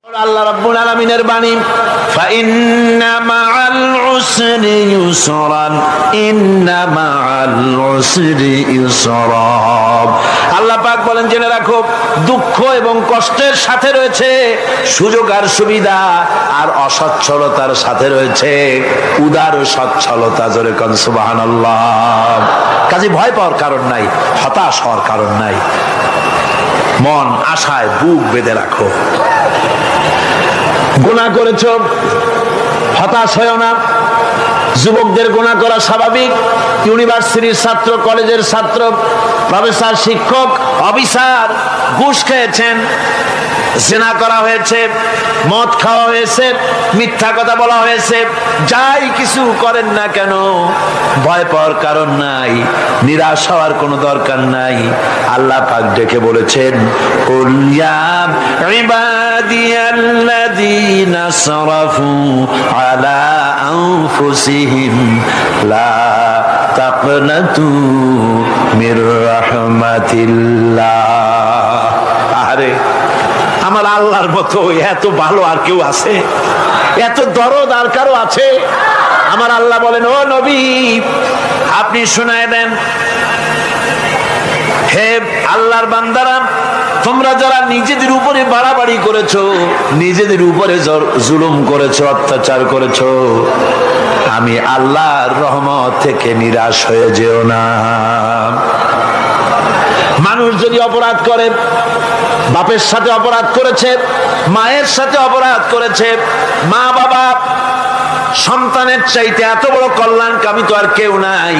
আল্লাহ রাব্বুল আলামিনের বাণী ফাইন্না মাআল উসরি ইউসরান ইন্না মাআল উসরি ইউসরা। আল্লাহ পাক বলেন জেনে রাখো, দুঃখ এবং কষ্টের সাথে রয়েছে সুযোগ আর সুবিধা, আর অসচ্ছলতার সাথে রয়েছে উদার সচ্ছলতা। জোরে কোন সুবহানাল্লাহ। কাজে ভয় পাওয়ার কারণ নাই, হতাশ হওয়ার কারণ নাই। মন আশায় বুক বেঁধে রাখো। গুনাহ করেছ, হতাশ হয়েও না। যুবকদের গুনাহ করা স্বাভাবিক। ইউনিভার্সিটির ছাত্র, কলেজের ছাত্র, প্রফেসর, শিক্ষক, অফিসার ঘুষ খেয়েছেন, জিনা করা হয়েছে, মদ খাওয়া হয়েছে, মিথ্যা কথা বলা হয়েছে, যাই কিছু করেন না কেন ভয় পাওয়ার কারণ নাই, নিরাশ হওয়ার কোনো দরকার নাই। আল্লাহ পাক ডেকে বলেছেন, কুল ইয়া ইবাদিয়াল্লাযীনা আসরাফু আলা আনফুসিহিম লা তাকনাতু মির রাহমাতিল্লাহ। আরে আমার আল্লাহর মতো এত ভালো আর কেউ আছে? এত দরদ আর কারো আছে? আমার আল্লাহ বলেন, ও নবী আপনি শুনায় দেন, হে আল্লাহর বান্দারা, তোমরা যারা নিজেদের উপরে বাড়াবাড়ি করেছো, নিজেদের উপরে জুলুম করেছো, অত্যাচার করেছো, আমি আল্লাহর রহমত থেকে নিরাশ হয়ে যেও না। মানুষ যদি অপরাধ করে, বাপের সাথে অপরাধ করেছে, মায়ের সাথে অপরাধ করেছে, মা বাবা সন্তানের চাইতে এত বড় কল্যাণকামী তো আর কেউ নাই,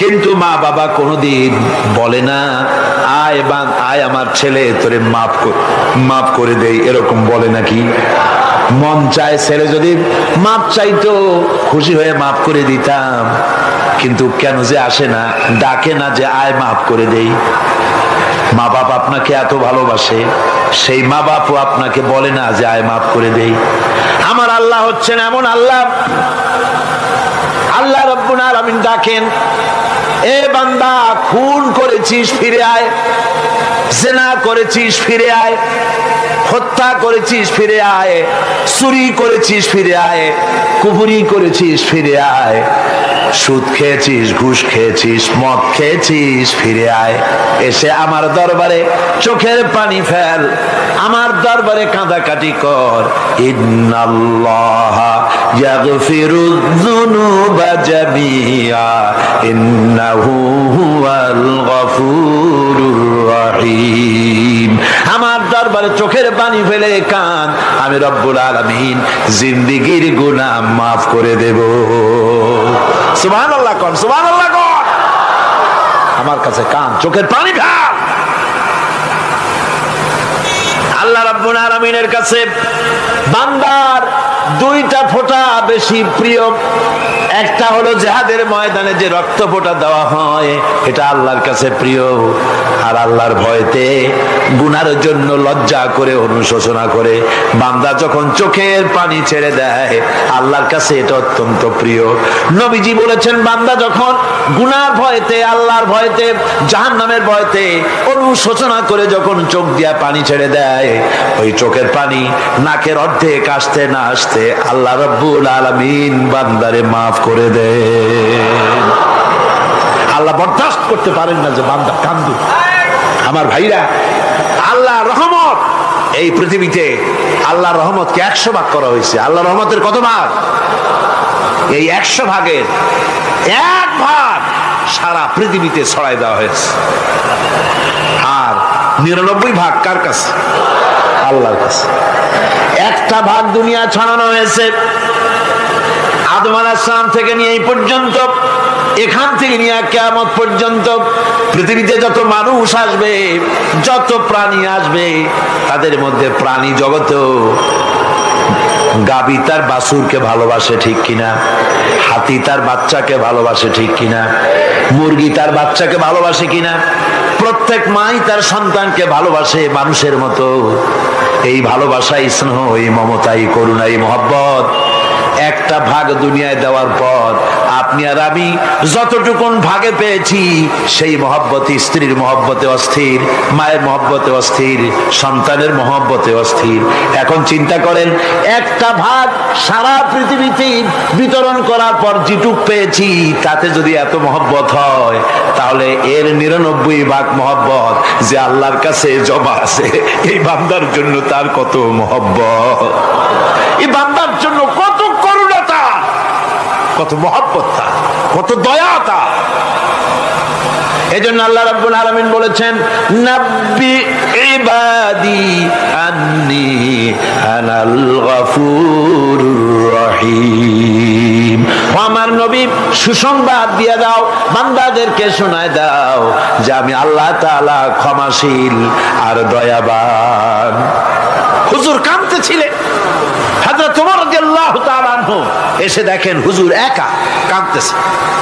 কিন্তু মা বাবা কোনোদিন বলে না আয় আমার ছেলে তোরে মাফ করে দেই, এরকম বলে নাকি? মন চায় ছেলে যদি মাপ চাইতো, খুশি হয়ে মাফ করে দিতাম, কিন্তু কেন যে আসে না, ডাকে না যে আয় মাফ করে দেই। মা বাপ আপনাকে এত ভালোবাসে, সেই মা বাপও আপনাকে বলে না যে আয় মাফ করে দেই। আমার আল্লাহ হচ্ছেন এমন আল্লাহ, আল্লাহ রাব্বুল আলামিন ডাকেন, এ বান্দা খুন করেছিস ফিরে আয়, জিনা করেছিস ফিরে আয়, হত্যা করেছিস ফিরে আয়, চুরি করেছিস ফিরে আয়, কুফরি করেছিস ফিরে আয়, সুদ খেয়েছিস, ঘুষ খেয়েছিস, মদ খেয়েছিস ফিরে আয়, এসে আমার দরবারে চোখের পানি ফেল, আমার দরবারে কাঁদাকাটি কর। ইন্নাল্লাহা ইয়াগফিরুয যুনুবা জামিআ ইন্নাহু হুয়াল গফুরুর রহিম। আমার দরবারে চোখের পানি ফেলে কান, আমি রব্বুল আলামিন জিন্দেগীর গুনাহ মাফ করে দেব। সুবহানাল্লাহ কোন, সুবহানাল্লাহ কোন। আমার কাছে কান, চোখের পানি ফেল। আল্লাহ রাব্বুল আলামিনের কাছে বান্দার দুইটা ফোঁটা বেশি প্রিয়। একটা হলো জিহাদের ময়দানে যে রক্ত ফোঁটা দেওয়া হয়, এটা আল্লাহর কাছে প্রিয়। আর আল্লাহর ভয়তে গুনার জন্য লজ্জা করে, অনুশোচনা করে বান্দা যখন চোখের পানি ছেড়ে দেয়, আল্লাহর কাছে এটা অত্যন্ত প্রিয়। নবীজি বলেছেন, বান্দা যখন গুনার ভয়তে, আল্লাহর ভয়তে, জাহান্নামের ভয়তে অনুশোচনা করে যখন চোখ দিয়া পানি ছেড়ে দেয়, ওই চোখের পানি নাকের অর্ধেক আসতে না আসতে আল্লাহ রাব্বুল আলামিন বান্দারে মাফ করে দেন। আল্লাহ বরদাস্ত করতে পারেন না যে বান্দা কান্দুক। আমার ভাইরা, আল্লাহ রহমত এই পৃথিবীতে, আল্লাহর রহমতকে 100 ভাগ করা হয়েছে। আল্লাহ রহমতের কত ভাগ? এই 100 ভাগের 1 ভাগ সারা পৃথিবীতে ছড়াই দেওয়া হয়েছে। আর 99 ভাগ কার কাছে? আল্লাহর কাছে। 1টা ভাগ দুনিয়া ছড়ানো হয়েছে আদম আলাইহিস সালাম থেকে নিয়ে এই পর্যন্ত, এখান থেকে নিয়ে কিয়ামত পর্যন্ত পৃথিবীতে যত মানুষ আসবে, যত প্রাণী আসবে, তাদের মধ্যে প্রাণী জগতেও গাভী তার বাছুরকে ভালোবাসে ঠিক কিনা, হাতি তার বাচ্চাকে ভালোবাসে ঠিক কিনা, মুরগি তার বাচ্চাকে ভালোবাসে কিনা, প্রত্যেক মাই তার সন্তানকে ভালোবাসে মানুষের মতো। এই ভালোবাসা, স্নেহ, এই মমতা, এই করুণা, এই মহব্বত 1টা ভাগ দুনিয়ায় দেওয়ার পর আপনি আর আমি যতটুকুন ভাগে পেয়েছি সেই মহব্বতে, স্ত্রীর মহব্বতে অস্থির, মায়ের মহব্বতে অস্থির, সন্তানের মহব্বতে অস্থির। এখন চিন্তা করেন, একটা ভাগ সারা পৃথিবীতে বিতরণ করার পর যেটুক পেয়েছি তাতে যদি এত মহব্বত হয়, তাহলে এর 99 ভাগ মহব্বত যে আল্লাহর কাছে জমা আছে, এই বান্দার জন্য তার কত মহব্বত, এই বান্দার জন্য কত করুণতা, কত মহব্বত, কত দয়াতা। এজন্য আল্লাহ রাব্বুল আলামিন বলেছেন, নাব্বি ইবাদি আন্নী আনাল গফুরুর রহিম। ও আমার নবী, সুসংবাদ দিয়ে দাও, বান্দাদেরকে শোনায় দাও যে আমি আল্লাহ তাআলা ক্ষমাশীল আর দয়াবান। হুজুর কাঁদতেছিলেন, হযরত ওমর রাদিয়াল্লাহু তাআলা আনহু এসে দেখেন হুজুর একা কাঁদতেছে।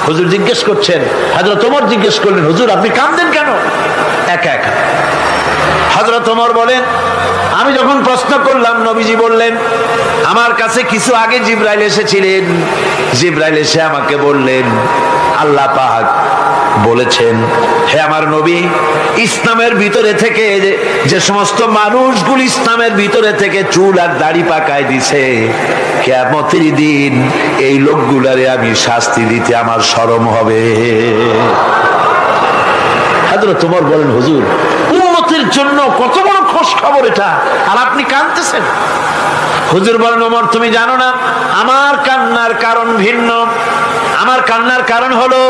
হুজুর জিজ্ঞেস করছেন, হযরত ওমর জিজ্ঞেস করলেন, হুজুর আপনি কাঁদেন কেন একা একা? হযরত ওমর বলেন, আমি যখন প্রশ্ন করলাম নবীজি বললেন, আমার কাছে কিছু আগে জিবরাইল এসেছিলেন, জিবরাইল এসে আমাকে বললেন আল্লাহ পাক বলেছেন, হে আমার নবী, ইসলামের ভিতরে থেকে যে সমস্ত মানুষগুলো ইসলামের ভিতরে থেকে চুল আর দাড়ি পাকায় দিছে, কিয়ামতের দিন এই লোকগুলারে আমি শাস্তি দিতে আমার শরম হবে। হযরত ওমর বলেন, হুজুর উম্মতের জন্য কত বড় খোশ খবর এটা, আর আপনি কাঁদতেছেন। হুজুর বলেন, ওমর তুমি জানো না আমার কান্নার কারণ ভিন্ন। আমার কান্নার কারণ হলো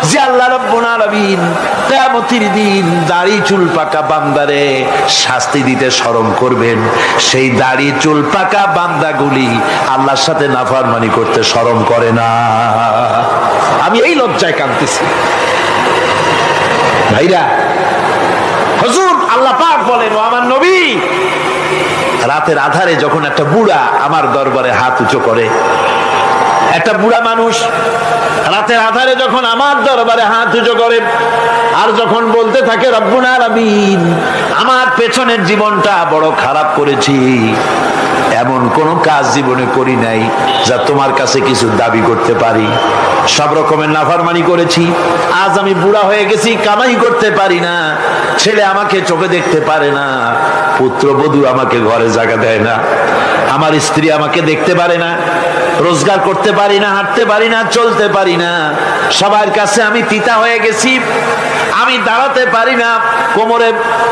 যে আল্লাহ রাব্বুল আলামিন কিয়ামতের দিন দাড়ি চুল পাকা বান্দারে শাস্তি দিতে শরম করবেন, সেই দাড়ি চুল পাকা বান্দাগুলি আল্লাহর সাথে নাফরমানি করতে শরম করে না। আমি এই লজ্জায় কাঁদতেছি। ভাইরা, হুজুর আল্লাহ পাক বলেন, ও আমার নবী, রাতের আধারে যখন একটা বুড়া আমার দরবারে হাত উঁচু করে, একটা বুড়া মানুষ রাতের আধারে যখন আমার দরবারে হাত উঁচু করে আর যখন বলতে থাকে, রব্বুল আলামিন আমার পেছনের জীবনটা বড় খারাপ করেছি, এমন কোন কাজ জীবনে করি নাই যা তোমার কাছে কিছু দাবি করতে পারি, সব রকমের নাফরমানি করেছি, আজ আমি বুড়া হয়ে গেছি, কামাই করতে পারি না, ছেলে আমাকে চোখে দেখতে পারে না, পুত্রবধূ আমাকে ঘরে জায়গা দেয় না, আমার স্ত্রী আমাকে দেখতে পারে না, রোজগার করতে পারি না, হাঁটতে পারি না, চলতে পারি না, সবার কাছে আমি তিতা হয়ে গেছি, আমি দাঁড়াতে পারি না, কোমরে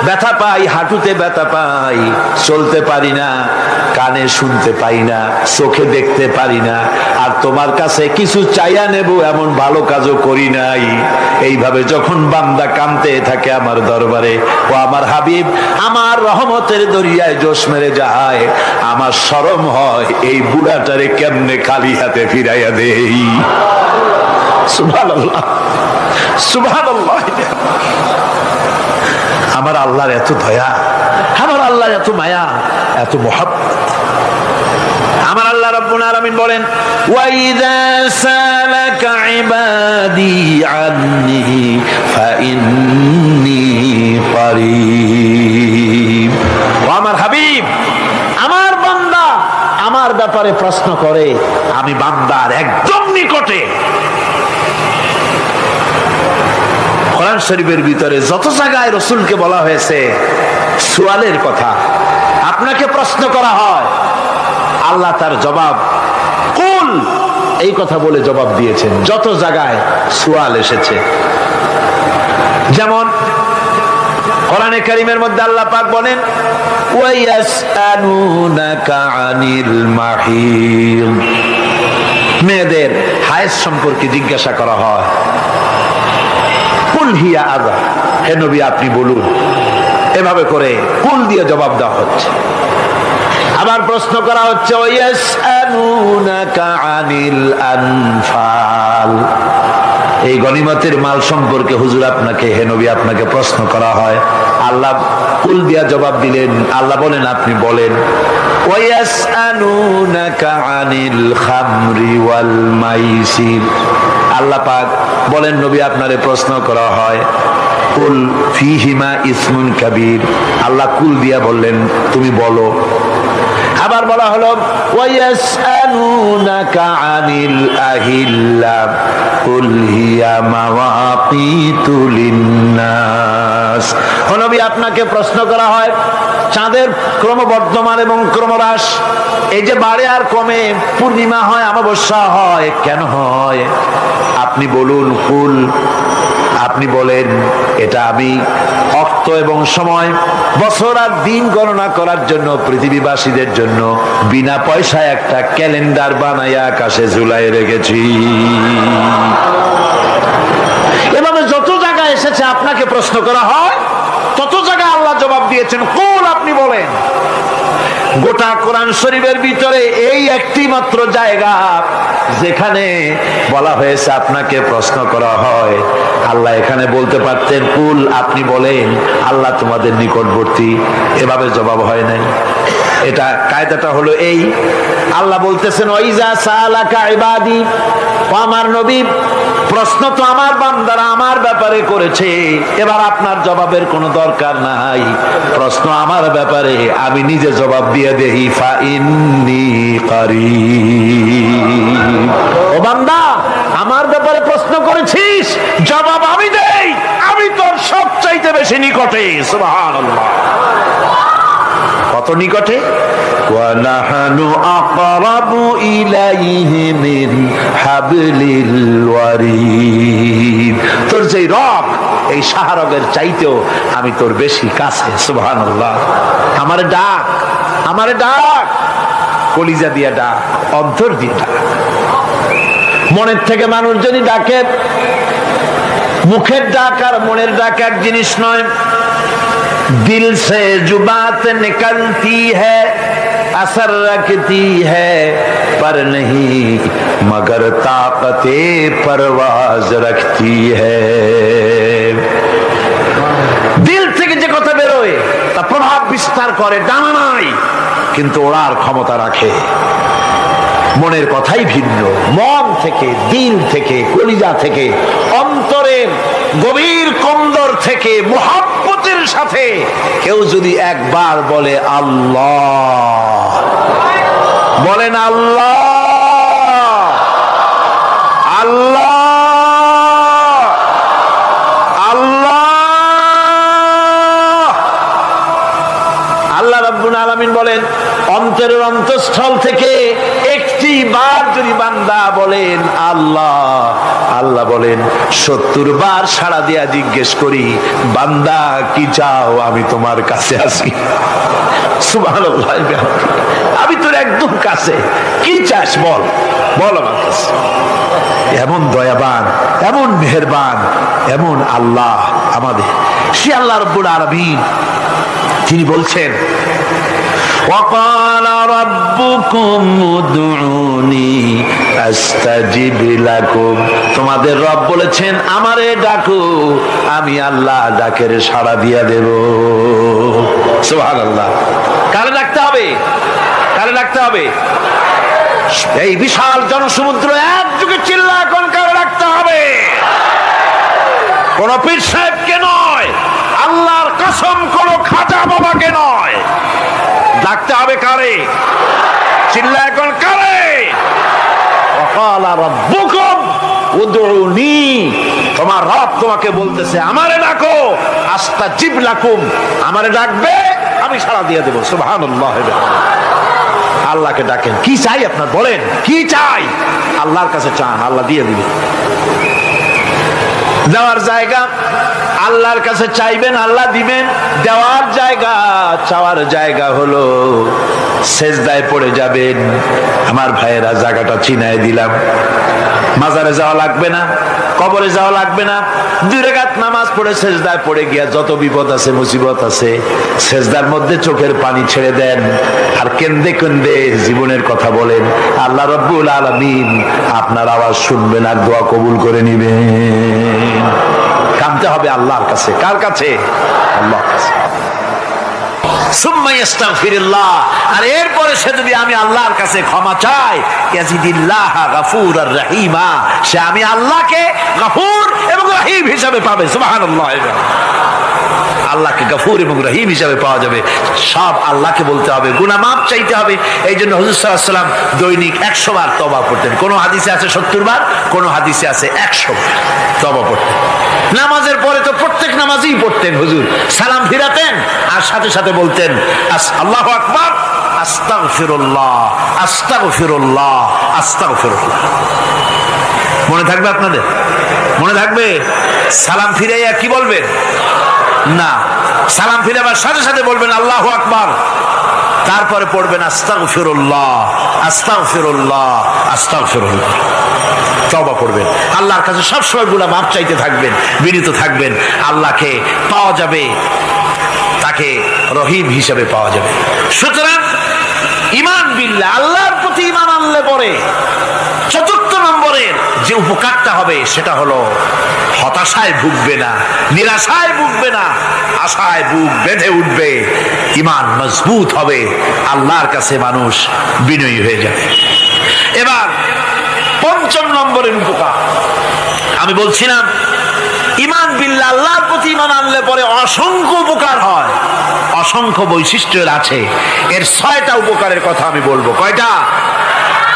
ব্যথা পাই, হাঁটুতে ব্যথা পাই, চলতে পারি না, কানে শুনতে পাই না, চোখে দেখতে পারি না, আর তোমার কাছে কিছু চাইয়া নেব এমন ভালো কাজও করি নাই। এইভাবে যখন বান্দা কাঁদতে থাকে আমার দরবারে, ও আমার হাবিব আমার রহমতের দরিয়ায় জোশ মেরে যায়, আমার শরম হয় এই বুড়াটারে কেমনে খালি হাতে ফিরাইয়া দেই। সুবহানাল্লাহ, সুবহানাল্লাহ। আমার আল্লাহর এত দয়া, আমার আল্লাহর এত মায়া, এত মহব্বত। আমার আল্লাহ রাব্বুল আলামিন বলেন, ওয়াইযা সালাকা ইবাদি আন্নী ফাইন্নী করিব। ও আমার হাবিব, আমার বান্দা আমার ব্যাপারে প্রশ্ন করে, আমি বান্দার একদম নিকটে। কোরআন শরীফের ভিতরে যত জায়গায় রাসূলকে বলা হয়েছে সুয়ালের কথা, আপনাকে প্রশ্ন করা হয়, আল্লাহ তার জবাব কুল এই কথা বলে জবাব দিয়েছেন। যত জায়গায় সুয়াল এসেছে, যেমন কোরআনে কারীমের মধ্যে আল্লাহ পাক বলেন, ওয়ায়াসআলুনাকা আনিল মাহিদ, মেয়েদের হায়েজ সম্পর্কে জিজ্ঞাসা করা হয়, কুল হিয়া আযা, হে নবী আপনি বলুন। এভাবে করে কুল দিয়ে জবাব দেওয়া হচ্ছে। আবার প্রশ্ন করা হচ্ছে, ওয়ায়াসআলুনাকা আনিল আনফাল, এই গনিমতের মাল সম্পর্কে হুজুর আপনাকে, হে নবী আপনাকে প্রশ্ন করা হয়। আল্লাহ কুল দিয়া জবাব দিলেন, আল্লাহ বলেন আপনি বলেন। ওয়ায়াসআলুনাকা আনিল খামরি ওয়াল মাইসির, আল্লাহ পাক বলেন নবী আপনারে প্রশ্ন করা হয়, কুল ফিহিমা ইসমুন কাবীর, আল্লাহ কুল দিয়া বললেন তুমি বলো। আবার বলা হলো ওয়ায়াসআলুনাকা আনিল আহিল্লা কুল হিয়া মাওয়াকিতু লিন্নাস। ও নবী, আপনাকে প্রশ্ন করা হয় চাঁদের ক্রমবর্ধমান এবং ক্রমহ্রাস, এই যে বাড়ে আর কমে, পূর্ণিমা হয় অমাবস্যা হয়, কেন হয়? আপনি বলুন কুল, আপনি বলেন এটা আমি অক্ত এবং সময়, বছর আর দিন গণনা করার জন্য পৃথিবীবাসীদের জন্য বিনা পয়সায় একটা ক্যালেন্ডার বানাইয়া আকাশে ঝুলাই রেখেছি। এভাবে যত জায়গায় এসেছে আপনাকে প্রশ্ন করা হয়, তত জায়গায় আল্লাহ জবাব দিয়েছেন কুল, আপনি বলেন। গোটা কোরআন শরীফের ভিতরে এই একটি মাত্র জায়গা যেখানে বলা হয়েছে আপনাকে প্রশ্ন করা হয়। আল্লাহ এখানে বলতে পারতেন কুল, আপনি বলেন, আল্লাহ তোমাদের নিকটবর্তী, এভাবে জবাব হয় নাই। এটা কায়দাটা হলো এই, আল্লাহ বলতেছেন ওয়াইজা সালাকা ইবাদি, ও আমার নবী, প্রশ্ন তো আমার বান্দারা আমার ব্যাপারে করেছে, এবার আপনার জবাবের কোনো দরকার নাই। প্রশ্ন আমার ব্যাপারে, আমি নিজে জবাব দিয়ে দেই, ফা ইন্নী কারীব। ও বান্দা, আমার ব্যাপারে প্রশ্ন করেছিস, জবাব আমি দেই, আমি তোর সবচাইতে বেশি নিকটে। সুবহানাল্লাহ, কত নিকটে? وَنَحْنُ أَقْرَبُ إِلَيْهِ مِنْ حَبْلِ الْوَرِيدِ। তোর যে রগ, এই শাহরগের চাইতেও আমি তোর বেশি কাছে। সুবহানাল্লাহ। আমারে ডাক, আমারে ডাক, কলিজা দিয়ে ডাক, অন্তর দিয়ে ডাক। মনের থেকে মানুষ যদি ডাকে, মুখের ডাক আর মনের ডাক এক জিনিস নয়। दिल से जुबात निकलती है, असर रखती है, पर नहीं मगर ताकते परवाज रखती है। दिल থেকে যে কথা বেরোয় তা প্রভাব বিস্তার করে, ডানা নাই কিন্তু ওড়ার ক্ষমতা রাখে। মনের কথাই ভিন্ন। মন থেকে, দিল থেকে, কলিজা থেকে, অন্তরের গভীর কন্দর থেকে মুহাব্বতের সাথে কেউ যদি একবার বলে আল্লাহ, বলেন আল্লাহ, আল্লাহ, আল্লাহ। আল্লাহ রাব্বুল আলামিন বলেন, অন্তরের অন্তঃস্থল থেকে একটি বার যদি বান্দা বলেন আল্লাহ, আল্লাহ বলেন 70 বার সাড়া দিয়া জিজ্ঞেস করি, বান্দা কি চাও, আমি তোমার কাছে আছি। সুবহানাল্লাহ, আমি তোর একদম কাছে, কি চাস বল, বল আমার কাছে। এমন দয়াবান, এমন মেহেরবান, এমন আল্লাহ আমাদের। সে আল্লাহ রাব্বুল আলামিন, তিনি বলছেন وقال ربكم ادعوني استجب لكم। তোমাদের রব বলেছেন আমারে ডাকো, আমি আল্লাহ ডাকের সাড়া দিয়া দেব। সুবহানাল্লাহ। কারে ডাকতে হবে? কারে ডাকতে হবে? এই বিশাল জনসমুদ্র একযোগে চিল্লা এখন কারে ডাকতে হবে? কোন পীর সাহেবকে নয়, আল্লাহর কসম কোন খাজা বাবাকে নয়, ডাকতে হবে কারে? চিল্লা এখন কারে? ওয়াকালা রাব্বুকুম উদউনি, তোমার রব তোমাকে বলতেছে আমারে ডাকো, আস্তাজিব লাকুম, আমারে ডাকবে আমি সাড়া দিয়ে দেব। সুবহানাল্লাহ। আল্লাহকে ডাকেন, কি চাই আপনার বলেন, কি চাই? আল্লাহর কাছে চান, আল্লাহ দিয়ে দিবে। দেওয়ার জায়গা আল্লাহর কাছে চাইবেন, আল্লাহ দিবেন। দেওয়ার জায়গা, চাওয়ার জায়গা হলো সেজদায় পড়ে যাবেন। আমার ভাইয়েরা, জায়গাটা চিনায় দিলাম। মাজারে যাওয়া লাগবে না, কবরে যাওয়া লাগবে না। 2 রাকাত নামাজ পড়ে সেজদায় পড়ে গিয়া যত বিপদ আছে, মুসিবত আছে, সেজদার মধ্যে চোখের পানি ছেড়ে দেন আর কেন্দে কেন্দে জীবনের কথা বলেন। আল্লাহ রাব্বুল আলামিন আপনার আওয়াজ শুনবেন আর দোয়া কবুল করে নিবেন। কাঁদতে হবে আল্লাহর কাছে। কার কাছে? আল্লাহর কাছে। সুম্মা ইস্তাগফিরুল্লাহ, আর এরপরে সে যদি আমি আল্লাহর কাছে ক্ষমা চাই, ইয়াজিদিল্লাহ গফুরার রহিমা, সে আমি আল্লাহকে গফুর এবং রহিম হিসাবে পাবে। সুবহানাল্লাহ। আল্লাহকে গফুর এবং রহিম হিসাবে পাওয়া যাবে। সব আল্লাহকে বলতে হবে, গুনাহ মাফ চাইতে হবে। এই জন্য হুজুর সাল্লাল্লাহু আলাইহি ওয়াসাল্লাম দৈনিক 100 বার তওবা পড়তেন। কোন হাদিসে আছে 70 বার, কোন হাদিসে আছে 100 বার তওবা পড়তেন। নামাজের পরে তো প্রত্যেক নামাজেই পড়তেন হুজুর, সালাম ফিরাতেন আর সাথে সাথে বলতেন আল্লাহু আকবার, আস্তাগফিরুল্লাহ, আস্তাগফিরুল্লাহ, আস্তাগফিরুল্লাহ। মনে থাকবে আপনাদের? মনে থাকবে? সালাম ফিরাইয়া কি বলবেন? না, সালাম ফিরাবার সাথে সাথে বলবেন আল্লাহু আকবার, তারপরে পড়বেন আস্তাগফিরুল্লাহ, আস্তাগফিরুল্লাহ, আস্তাগফিরুল্লাহ। তওবা করবেন, আল্লাহর কাছে সবসময় গুনাহ মাফ চাইতে থাকবেন, বিনীত থাকবেন। আল্লাহকে পাওয়া যাবে, তাকে রহিম হিসেবে পাওয়া যাবে। সুতরাং ঈমান বিল্লাহ, আল্লাহর প্রতি ঈমান আনলে পরে চতুর্থ নম্বরের যে উপকারটা হবে সেটা হলো হতাশায় ভুগবে না, নিরাশায় ভুগবে না, আশায় বুক বেঁধে উঠবে, ঈমান মজবুত হবে, আল্লাহর কাছে মানুষ বিনয়ী হয়ে যাবে। এবার পঞ্চম নম্বরের উপকার আমি বলছিলাম, ঈমান বিল্লাহ, আল্লাহর প্রতি ঈমান আনলে পরে অসংখ্য উপকার হয়, অসংখ্য বৈশিষ্ট্য আছে। এর 6টা উপকারের কথা আমি বলবো। কয়টা?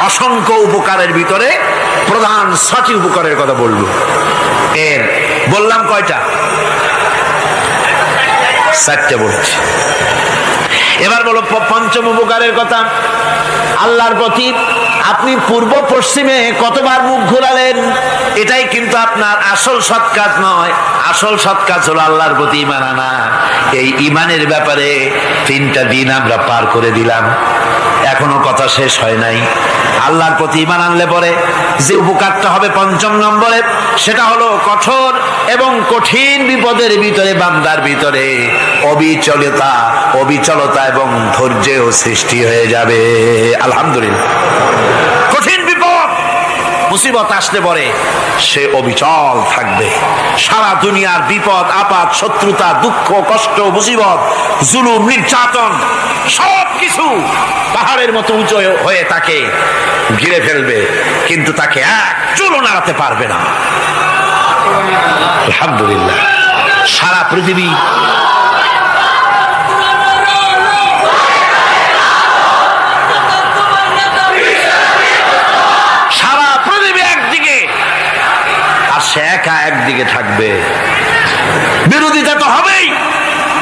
অসংখ্য উপকারের ভিতরে প্রধান 6টি উপকারের কথা বলবো। এর বললাম কয়টা? 4টে বলছি। এবার বলো পঞ্চম উপকারের কথা। আল্লাহর প্রতি আপনি পূর্ব পশ্চিমে কতবার মুখ ঘোরালেন, এটাই কিন্তু আপনার আসল সৎ কাজ নয়। আসল সৎ কাজ হলো আল্লাহর প্রতি ঈমান আনা। এই ঈমানের ব্যাপারে 3টা দিন আমরা পার করে দিলাম, এখনো কথা শেষ হয় নাই। আল্লাহর প্রতি ঈমান আনলে পরে যে উপকারটা হবে পঞ্চম নম্বরে, সেটা হলো কঠোর এবং কঠিন বিপদের ভিতরে বান্দার ভিতরে অবিচলতা এবং ধৈর্যের সৃষ্টি হয়ে যাবে। আলহামদুলিল্লাহ। কঠিন বিপদ মুসিবত আসলে পরে সে অবিচল থাকবে। সারা দুনিয়ার বিপদ আপদ, শত্রুতা, দুঃখ, কষ্ট, মুসিবত, জুলুম, নির্যাতন সবকিছু পাহাড়ের মতো উঁচু হয়ে তাকে ঘিরে ফেলবে, কিন্তু তাকে এক চুলও নাড়াতে পারবে না। আলহামদুলিল্লাহ। সারা পৃথিবী একদিকে আর সে একা একদিকে থাকবে। বিরোধিতা তো হবেই,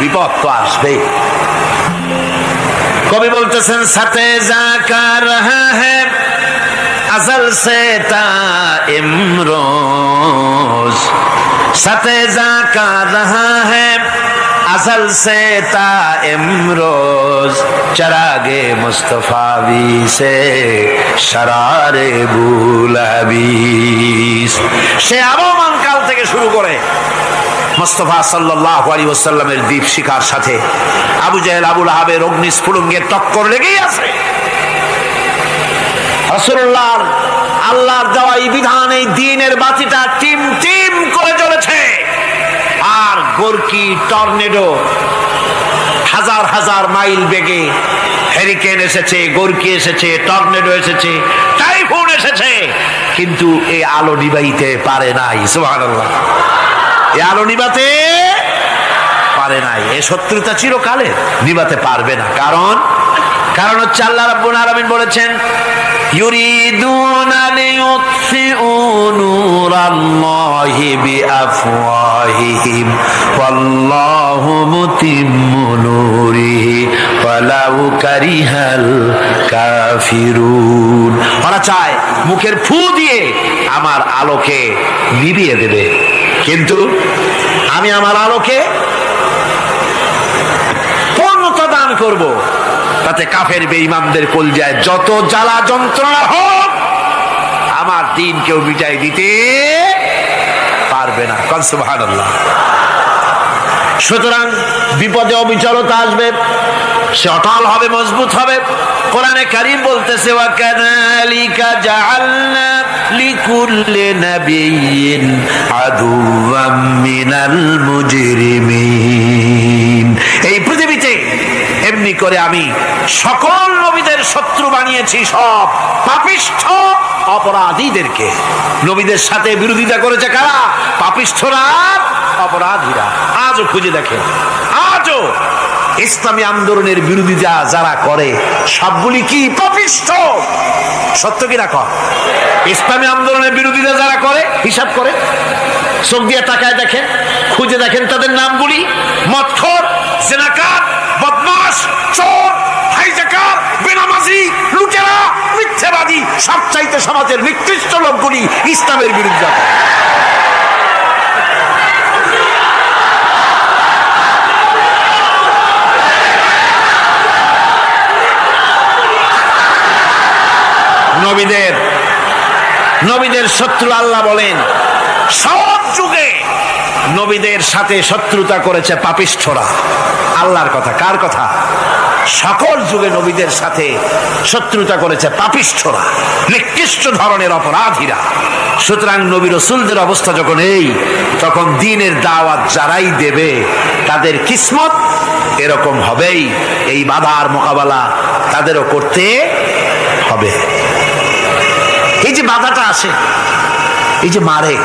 বিপদ তো আসবেই। কবি বলতেছেন, সাথে জাকা রহা হ্যায় अज़ल से ता इमरोज, सतेजा का रहा है अज़ल से ता इमरोज, चरागे मुस्तफावी से शरारे बुलहबीस। সে আবহমান কাল থেকে শুরু করে মুস্তাফা সাল্লাল্লাহু আলাইহি ওয়াসাল্লামের দীপ শিখার সাথে আবু জাহেল, আবু লাহাবের অগ্নিস্ফুলিঙ্গের টক্কর লেগেই আছে। রাসূলুল্লাহর আল্লাহর দেওয়া এই বিধান, এই দ্বীনের বাতিটা টিম টিম করে জ্বলেছে। আর গোরকি টর্নেডো হাজার হাজার মাইল বেগে হেরিকেন এসেছে, গোরকি এসেছে, টর্নেডো এসেছে, টাইফুন এসেছে, কিন্তু এই আলো নিভাইতে পারে নাই। সুবহানাল্লাহ। এই আলো নিভাতে পারে নাই। এই শত্রুতা চিরকালের, নিভাতে পারবে না। কারণ হচ্ছে আল্লাহ রাব্বুল আলামিন বলেছেন, ইউরিদুনা লিইউতফিউ নূরাল্লাহি বিআফওয়াহিহিম ওয়াল্লাহু মুতিম্মু নূরিহি ওয়ালাউ কারিহাল কাফিরুন। ওরা চায় মুখের ফু দিয়ে আমার আলোকে নিভিয়ে দেবে, কিন্তু আমি আমার আলোকে পূর্ণতা দান করব। তাতে কাফের বেঈমানদের কলজায় যত জ্বালা যন্ত্রণা হোক, আমার দ্বীন কেউ মিটাই দিতে পারবে না। সুবহানাল্লাহ। সুতরাং বিপদে অবিচলতা আসবে, সে অটল হবে, মজবুত হবে। কোরআনে কারীম বলতেছে, ওয়া কাযালিকা জাআলনা লিকুল্লি নাবিয়্যিন আদুওয়াম মিনাল মুজরিমিন। এই পৃথিবীতে এমনি করে আমি সকল নবীদের শত্রু বানিয়েছি, সব পাপিষ্ঠ অপরাধীদেরকে। নবীদের সাথে বিরোধিতা করেছে কারা? পাপিষ্ঠরা, অপরাধীরা। আজও খুঁজে দেখেন ইসলামী আন্দোলনের বিরোধিতা যারা করে সবগুলি কি পাপিষ্ঠ? সত্য কিনা কর? ইসলামী আন্দোলনের বিরোধিতা যারা করে হিসাব করে, চোখ দিয়ে তাকায় দেখেন, খুঁজে দেখেন তাদের নামগুলি। মদখোর, জিনাকার, বদমাশ, চোর, হাইজাকার, বেনামাজি, লুটেরা, মিথ্যাবাদী, সবচাইতে সমাজের নিকৃষ্ট লোকগুলি ইসলামের বিরুদ্ধে। নবীদের শত্রু আল্লাহ বলেন সব যুগে নবীদের সাথে শত্রুতা করেছে পাপিষ্ঠরা। আল্লাহর কথা, কার কথা? সকল যুগে নবীদের সাথে শত্রুতা করেছে পাপিষ্ঠরা, নিকৃষ্ট ধরনের অপরাধীরা। সুতরাং নবী রাসূলদের অবস্থা যখন এই, তখন দ্বীনের দাওয়াত যারাই দেবে তাদের কিসমত এরকম হবেই। এই বাধার মোকাবেলা তাদেরও করতে হবে। এই যে বাধাটা আসে, এই যে মারে,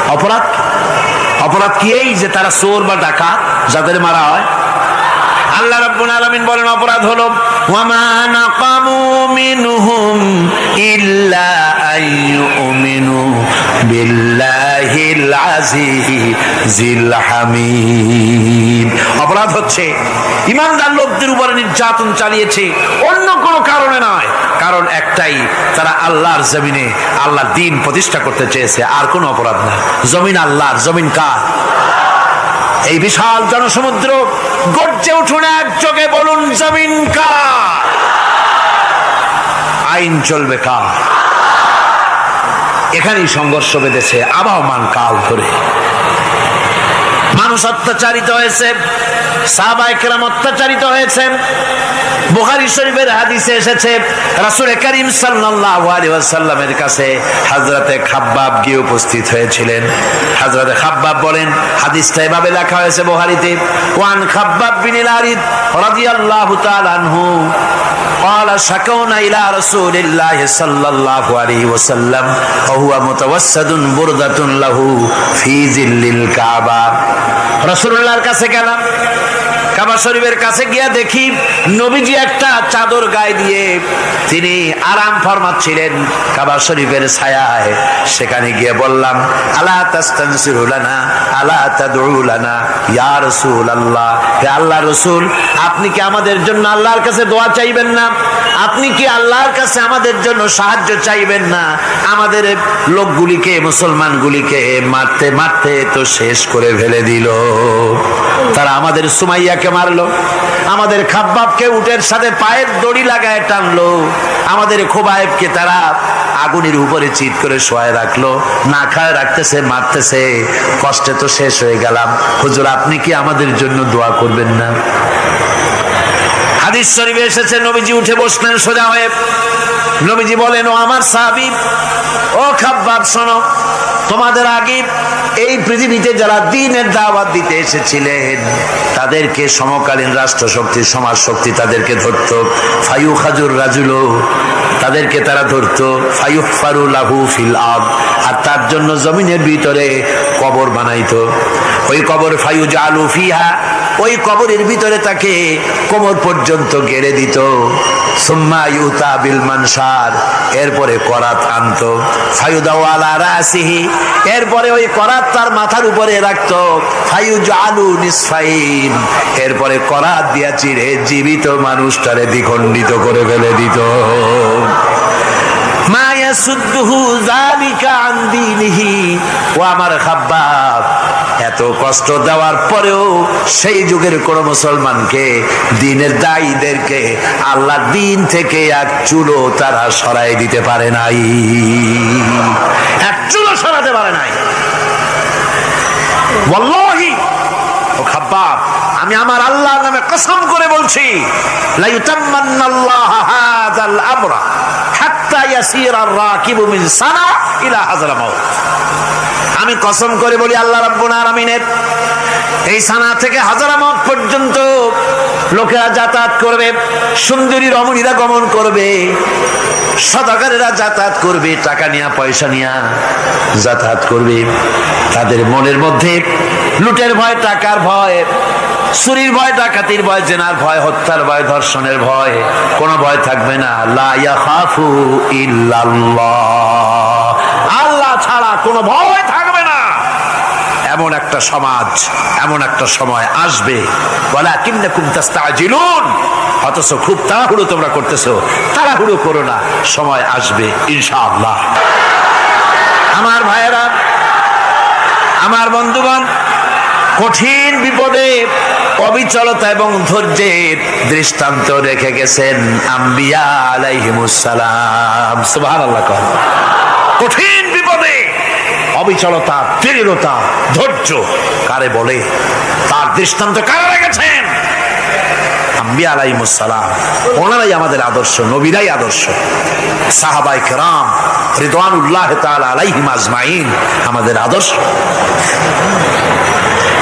অপরাধ কি? এই যে তারা চোর বা ডাকাত যাদের মারা হয়। আল্লাহ রাব্বুল আলামিন বলেন অপরাধ হলো ওয়ামা নাকামু মিনহুম ইল্লা আইয়ুমিনু বিল্লাহিল আজিজিল হামিদ। অপরাধ হচ্ছে ঈমানদার লোকদের উপরে নির্যাতন চালিয়েছে, অন্য কোনো কারণে নয়। কারণ একটাই, তারা আল্লাহর জমিনে আল্লাহর দ্বীন প্রতিষ্ঠা করতে চেয়েছে, আর কোনো অপরাধ না। জমিন আল্লাহর, জমিন কার? এই বিশাল জনসমুদ্র গর্জে উঠুন একযোগে, বলুন জমিন কার? আইন চলবে কার? এখানেই সংঘর্ষ বেঁধেছে আবহমান কাল ধরে। মানুষ অত্যাচারিত হয়েছে, সাহাবায়ে কেরাম অত্যাচারিত হয়েছেন। বুখারী শরীফের হাদিসে এসেছে রাসূল করিম সাল্লাল্লাহু আলাইহি ওয়াসাল্লামের কাছে হযরতে খাব্বাব গিয়ে উপস্থিত হয়েছিলেন। হযরতে খাব্বাব বলেন, হাদিসটা এভাবে লেখা হয়েছে বুখারীতে, ওয়ান খাব্বাব বিন আল-আরিদ রাদিয়াল্লাহু তাআলা আনহু قال شكونا إلى رسول الله صلى الله عليه وسلم وهو متوسد بردة له في ظل الكعبة। রাসূলুল্লাহর কাছে গেলাম, কাবা শরীফের কাছে গিয়া দেখি নবীজি একটা চাদর গায়ে দিয়ে তিনি আরাম ফরমাচ্ছিলেন কাবা শরীফের ছায়ায়। সেখানে গিয়ে বললাম, আলা তাস্তানসিরু লানা আলা তাদউ লানা ইয়া রাসূলুল্লাহ, হে আল্লাহর রাসূল, আপনি কি আমাদের জন্য আল্লাহর কাছে দোয়া চাইবেন না? আপনি কি আল্লাহর কাছে আমাদের জন্য সাহায্য চাইবেন না? আমাদের লোকগুলিকে, মুসলমানগুলিকে মারতে মারতে তো শেষ করে ফেলে দিল। তারা আমাদের সুমাইয়াকে মারলো, আমাদের খাব্বাবকে উটের সাথে পায়ের দড়ি লাগায় টানলো, আমাদের খোবায়েবকে তারা আগুনের উপরে চিৎ করে শোয়ায় রাখলো, না খায় রাখতেছে, মারতেছে। কষ্টে তো শেষ হয়ে গেলাম, হুজুর আপনি কি আমাদের জন্য দোয়া করবেন না? হাদিস শরীফে এসেছে নবীজি উঠে বসলেন সোজা হয়ে। নবীজি বলেন, ও আমার সাহাবী, ও খাব্বাব শোনো, তোমাদের আগে এই পৃথিবীতে যারা দ্বীনের দাওয়াত দিতে এসেছিলেন তাদেরকে সমকালীন রাষ্ট্রশক্তি, সমাজ শক্তি তাদেরকে ধরতো। ফায়ুখাজুর রাজুলো, তাদেরকে তারা ধরতো। ফায়ুহফারু লাহু ফিল আরদ, আর তার জন্য জমিনের ভিতরে কবর বানাইতো। ওই কবর ফায়ুজালু ফিহা, ওই কবরের ভিতরে তাকে কোমর পর্যন্ত গেড়ে দিত। সুম্মা ইউতা বিল মানশার, এরপরে করাত আনতো। ফায়ুদাউ আলা রাসিহি, এরপরে ওই করাত তার মাথার উপরে রাখতো। ফায়ুজালু নিসফাইন, এরপরে করাত দিয়া চিড়ে জীবিত মানুষটারে দ্বিখণ্ডিত করে ফেলে দিত। মা ইয়াসুদ্দুহু যালিকা আন দীনিহি, ও আমার খাব্বাব, এত কষ্ট দেওয়ার পরেও সেই যুগের কোন মুসলমানকে, দ্বীনের দায়ীদেরকে আল্লাহর দ্বীন থেকে এক চুলো তারা সরাই দিতে পারে নাই, এক চুলো সরাতে পারে নাই। ওয়াল্লাহি, ও খাব্বাব, আমি আমার আল্লাহর নামে কসম করে বলছি, লা ইউতাম্মান্নাল্লাহু হাযাল আমরা হাত্তা ইয়াসিরা আর-রাকিবু মিন সানা ইলা হাযরামাউত। আমি কসম করে বলি, আল্লাহ রাব্বুল আলামিনের এই সানা থেকে হাজারামাউত পর্যন্ত লোকেরা যাতায়াত করবে, সুন্দরী রমণীরা গমন করবে, সদাগরেরা যাতায়াত করবে, টাকা নিয়া পয়সা নিয়া যাতায়াত করবে। তাদের মনের মধ্যে লুটের ভয়, টাকার ভয়, চুরির ভয়, ডাকাতির ভয়, জেনার ভয়, হত্যার ভয়, ধর্ষণের ভয়, কোনো ভয় থাকবে না। লা ইয়াখাফু ইল্লাল্লাহ, আল্লাহ ছাড়া কোনো ভয় থাকবে না। এমন একটা সমাজ, এমন একটা সময় আসবে, ওয়ালাকিন্নাকুম তাস্তাজিলুন, অথচ খুব তাড়াহুড়ো তোমরা করতেছো। তাড়াহুড়ো করো না, সময় আসবে ইনশাআল্লাহ। আমার ভাইয়েরা, আমার বন্ধুগণ, কঠিন বিপদে অবিচলতা এবং ধৈর্যের দৃষ্টান্ত রেখে গেছেন আম্বিয়া আলাইহিমুস সালাম। সুবহানাল্লাহ। কঠিন বিপদে অবিচলতা, দৃঢ়তা, ধৈর্য কারে বলে, তার দৃষ্টান্ত কারা রেখেছেন? আম্বিয়া আলাইহিমুস সালাম। ওনারাই আমাদের আদর্শ, নবীরাই আদর্শ। সাহাবায়ে কেরাম রিদওয়ানুল্লাহ তাআলা আলাইহিম আজমাইন আমাদের আদর্শ।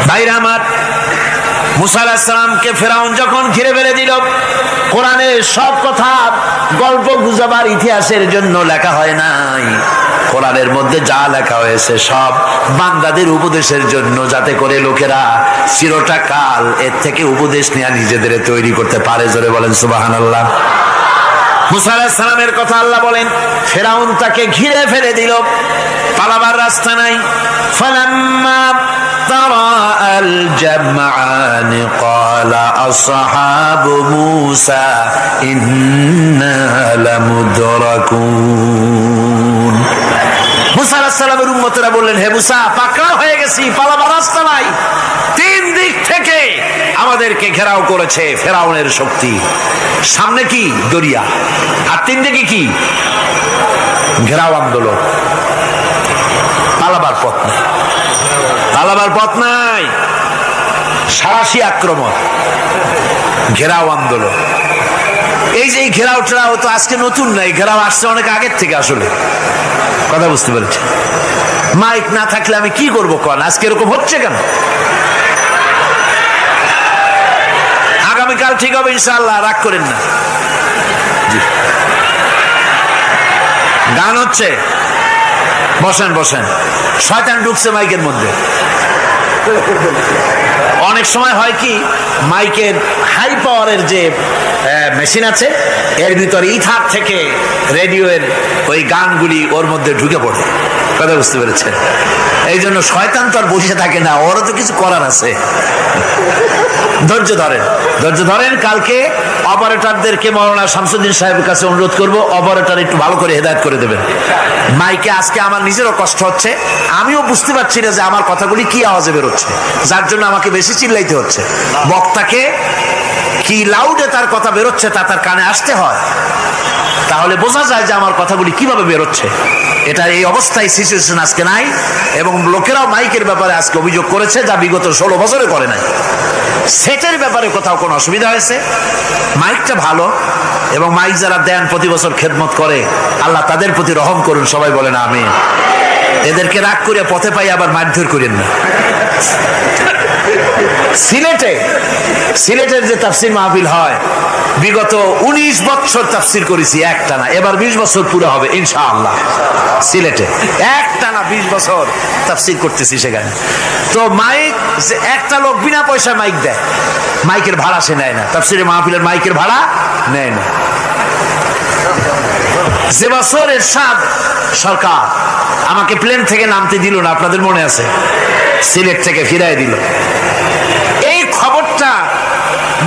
ভাইরা আমার, মুসা আলাইহিস সালামকে ফেরাউন যখন ঘিরে ফেলে দিল, কোরআনের সব কথা গল্প গুজবার ইতিহাসের জন্য লেখা হয় নাই। কোরআনের মধ্যে যা লেখা হয়েছে সব বান্দাদের উপদেশের জন্য, যাতে করে লোকেরা চিরটা কাল এর থেকে উপদেশ নেওয়া নিজেদের তৈরি করতে পারে। জোরে বলেন সুবহানাল্লাহ। মুসা আলাইহিস সালামের কথা আল্লাহ বলেন, ফেরাউন তাকে ঘিরে ফেলে দিল, পালাবার রাস্তা নাই। ফালাম্মা তারাআল জামআন ক্বালা আসহাবু মূসা ইন্না লামুদরাকুন। মুসা আলাইহিস সালামের উম্মতেরা বললেন, হে মুসা, পাকড়াও হয়ে গেছি, পালাবার রাস্তা নাই। তিন দিক থেকে আমাদেরকে ঘেরাও করেছে ফেরাউনের শক্তি। সামনে কি? দরিয়া, আর তিন দিকে কি? ঘেরাও আন্দোলন। পালাবার পথ নাই, পালাবার পথ নাই। সারাশি আক্রমণ, ঘেরাও আন্দোলন। এই যে ঘেরাও টেরাও তো আজকে নতুন নাই, ঘেরাও আসছে অনেক আগের থেকে। আসলে কথা বুঝতে পেরেছি। মাইক না থাকলে আমি কি করবো কন? আজকে এরকম হচ্ছে কেন? আগামীকাল ঠিক হবে ইনশাআল্লাহ, রাগ করেন না। গান হচ্ছে, বসেন বসেন। শয়তান ঢুকছে মাইকের মধ্যে। অনেক সময় হয় কি, মাইকের হাই পাওয়ারের যে মেশিন আছে, এর ভিতরে ইথার থেকে রেডিওর ওই গানগুলি ওর মধ্যে ঢুকে পড়ে। কথা বুঝতে পেরেছেন? এই জন্য শয়তান তো আর বসে থাকে না, ওরও তো কিছু করার আছে। ধৈর্য ধরেন, ধৈর্য ধরেন। কালকে অপারেটরদেরকে মাওলানা শামসুদ্দিন সাহেবের কাছে অনুরোধ করব, অপারেটর একটু ভালো করে হেদায়েত করে দেবেন মাইকে। আজকে আমার নিজেরও কষ্ট হচ্ছে, আমিও বুঝতে পারছি না যে আমার কথাগুলি কি আওয়াজে বেরোচ্ছে, যার জন্য আমাকে বেশি চিল্লাইতে হচ্ছে। বক্তাকে কি লাউডে তার কথা বেরোচ্ছে তা তার কানে আসতে হয়, তাহলে বোঝা যায় যে আমার কথাগুলি কিভাবে বেরোচ্ছে। এটা এই অবস্থায় সিচুয়েশন আজকে নাই, এবং লোকেরাও মাইকের ব্যাপারে আজকে অভিযোগ করেছে, যা বিগত 16 বছরে করে নাই। সেটের ব্যাপারে কোথাও কোনো অসুবিধা হয়েছে? মাইকটা ভালো, এবং মাইক যারা দেন প্রতি বছর খেদমত করে, আল্লাহ তাদের প্রতি রহম করুন। সবাই বলেন আমিন। এদেরকে রাগ করে পথে পাই আবার মারধর করেন না। সিলেটের যে তাফসির মাহফিল হয়, বিগত 19 বছর তাফসির করেছি একটানা, এবার 20 বছর পুরো হবে ইনশাআল্লাহ। সিলেটে একটানা 20 বছর তাফসির করতেছি সেখানে। তো মাইক, একটা লোক বিনা পয়সায় মাইক দেয়, মাইকের ভাড়া সে নেয় না। তাফসিরের মাহফিলের মাইকের ভাড়া নেয় না। যে বছর এরশাদ সরকার আমাকে প্লেন থেকে নামতে দিল না, আপনাদের মনে আছে? সিলেট থেকে ফিরাই দিল। এই খবরটা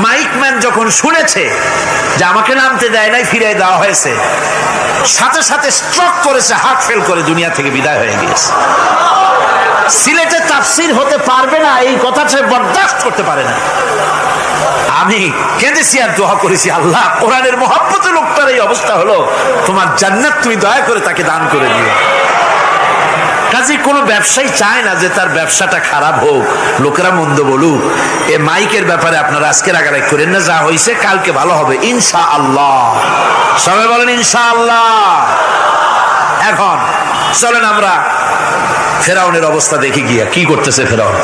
মাইকম্যান যখন শুনেছে যে আমাকে নামতে দেয় নাই, ফিরাই দেওয়া হয়েছে, সাথে সাথে স্ট্রোক করেছে, হার্ট ফেল করে দুনিয়া থেকে বিদায় হয়ে গিয়েছে। সিলেটে তাফসির হতে পারবে না, এই কথাটা বরদাস্ত করতে পারে না। আমি কেঁদেছি আর দোয়া করেছি, আল্লাহ, কোরআনের মহব্বতে লোকটার এই অবস্থা হলো, তোমার জান্নাত তুমি দয়া করে তাকে দান করে দিও। কাজে কোনো ব্যবসায়ী চায় না যে তার ব্যবসাটা খারাপ হোক, লোকেরা মন্দ বলুক। এ মাইকের ব্যাপারে আপনারা আজকে রাগারাগ করেন না, যা হয়েছে কালকে ভালো হবে ইনশাআল্লাহ। সবাই বলেন ইনশাআল্লাহ। এখন চলেন আমরা ফেরাউনের অবস্থা দেখি গিয়া কি করতেছে ফেরাউন।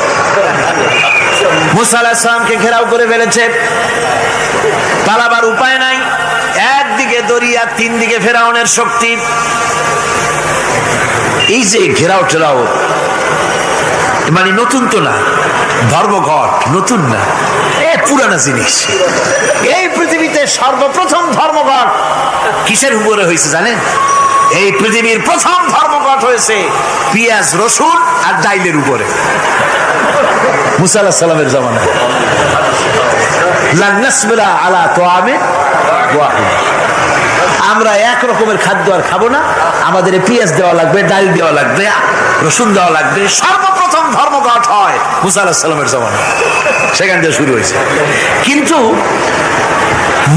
মুসা আলাইহিস সালামকে ঘেরাও করে ফেলেছে, পালাবার উপায় নাই। একদিকে দরিয়া, তিন দিকে ফেরাউনের শক্তি। এই যে ঘেরাও টেরাও, মানে নতুন তো না, ধর্মঘট নতুন না, পুরানা জিনিস। এই পৃথিবীতে সর্বপ্রথম ধর্মঘট কিসের উপরে হয়েছে জানেন? এই পৃথিবীর প্রথম ধর্মঘট হয়েছে পেঁয়াজ রসুন আর ডাইলের উপরে, মুসা আলাইহিস সালামের জামানায়। লান নাসবিরা আলা তাআমিন ওয়াহিদ, আমরা এক রকমের খাদ্য আর খাবো না, আমাদের পেঁয়াজ দেওয়া লাগবে, ডাল দেওয়া লাগবে, রসুন দেওয়া লাগবে। সর্বপ্রথম ধর্মঘট হয় মুসা আলাইহিস সালামের জামানায়, সেখান থেকে শুরু হয়েছে। কিন্তু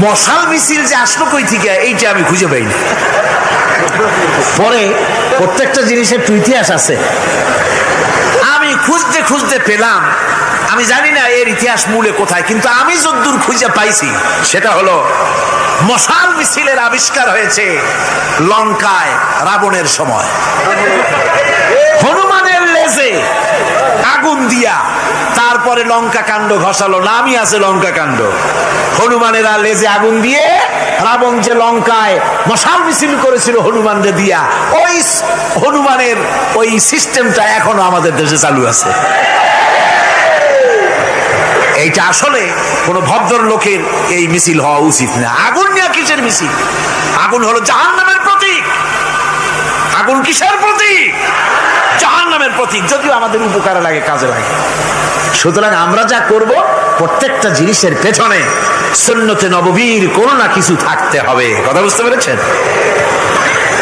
মশাল মিছিল যে আসলো কই থেকে, এইটা আমি খুঁজে পাইনি। পরে প্রত্যেকটা জিনিসের একটু ইতিহাস আছে, আমি খুঁজতে খুঁজতে পেলাম। আমি জানি না এর ইতিহাস মূলে কোথায়, কিন্তু আমি যদ্দূর খুঁজে পাইছি সেটা হলো মশাল মিছিলের আবিষ্কার হয়েছে লঙ্কায় রাবণের সময়। হনুমানের লেজে আগুন দিয়া তারপরে লঙ্কা কাণ্ড ঘষালো, নামই আছে লঙ্কা কাণ্ড। হনুমানেরা লেজে আগুন দিয়ে রাবণ যে লঙ্কায় মশাল মিছিল করেছিল হনুমানদের দিয়া, ওই হনুমানের ওই সিস্টেমটা এখনো আমাদের দেশে চালু আছে। এইটা আসলে কোন ভদ্র লোকের এই মিছিল হওয়া উচিত না। আগুন নিয়ে কিসের মিছিল? আগুন হলো জাহান্নামের প্রতীক। আগুন কিসের প্রতীক? জাহান্নামের প্রতীক। যদিও আমাদের উপকারে লাগে, কাজে লাগে। সুতরাং আমরা যা করব প্রত্যেকটা জিনিসের পেছনে সুন্নতে নববীর কোনো না কিছু থাকতে হবে। কথা বুঝতে পেরেছেন?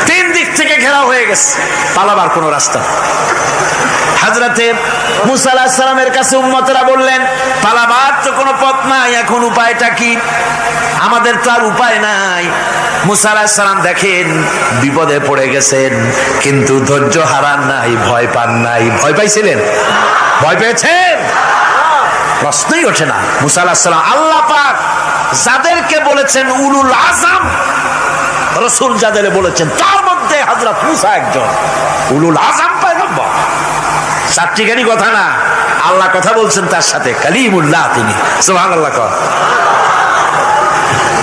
তিন দিক থেকে ঘেরাও হয়ে গেছে, পালাবার কোনো রাস্তা। হযরতে মুসা আলাইহিস সালামের কাছে উম্মতরা বললেন, পালাবার তো কোনো পথ নাই, এখন উপায়টা কি? আমাদের তো আর উপায় নাই। মুসা আলাইহিস সালাম দেখেন বিপদে পড়ে গেছেন, কিন্তু ধৈর্য হারান নাই, ভয় পান নাই। ভয় পাইছিলেন? ভয় পেয়েছেন? প্রশ্নই ওঠে না। মুসা আলাইহিস সালাম আল্লাহ পাক যাদেরকে বলেছেন উলুল আযম রাসূল, যাদের বলেছেন তার মধ্যে হযরত মুসা একজন উলুল আযম পয়গম্বর। চারটিখানি কথা না, আল্লাহ কথা বলছেন তার সাথে, কালিমুল্লাহ তিনি। সুবহানাল্লাহ।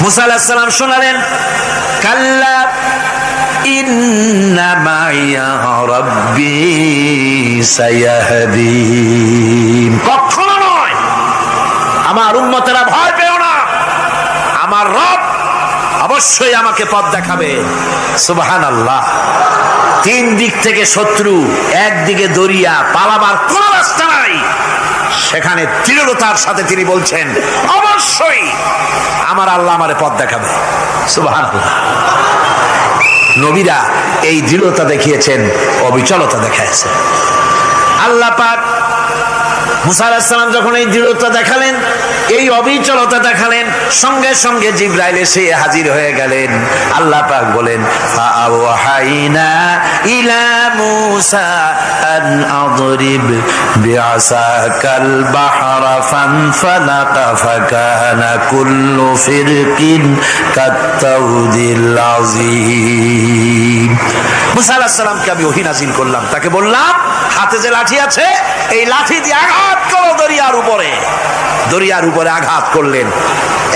মুসা আলাইহিস সালাম শোনালেন, কাল্লা ইন্না মাইয়া রাব্বি সায়াহদিন। কখনো নয়, আমার উম্মতেরা ভয় পেও না, আমার রব অবশ্যই আমাকে পথ দেখাবে। সুবহানাল্লাহ। তিন দিক থেকে শত্রু, একদিকে দরিয়া, পালাবার কোন রাস্তা নাই। সেখানে দৃঢ়তার সাথে তিনি বলছেন, অবশ্যই আমার আল্লাহ আমারে পথ দেখাবে। সুবহানাল্লাহ। নবীরা এই দৃঢ়তা দেখিয়েছেন, অবিচলতা দেখাইছেন। আল্লাহ পাক মুসা আলাইহিস সালাম যখন এই দৃঢ়তা দেখালেন, এই অবিচলতা দেখালেন, সঙ্গে সঙ্গে জিবরাইল এসে হাজির হয়ে গেলেন। আল্লাহ পাক বলেন, ফাআওহাইনা ইলা মূসা আন আদরিব বিআসাকাল বাহরা ফানফালাকা ফাকানা কুল্লু ফিরকিন কাত্তাউদিল আযীম। মুসা আলাইহিস সালামকে আমি ওহী নাযিল করলাম, তাকে বললাম হাতে যে লাঠি আছে এই লাঠি দিয়ে আঘাত করো দরিয়ার উপরে। দরিয়ার উপরে আঘাত করলেন,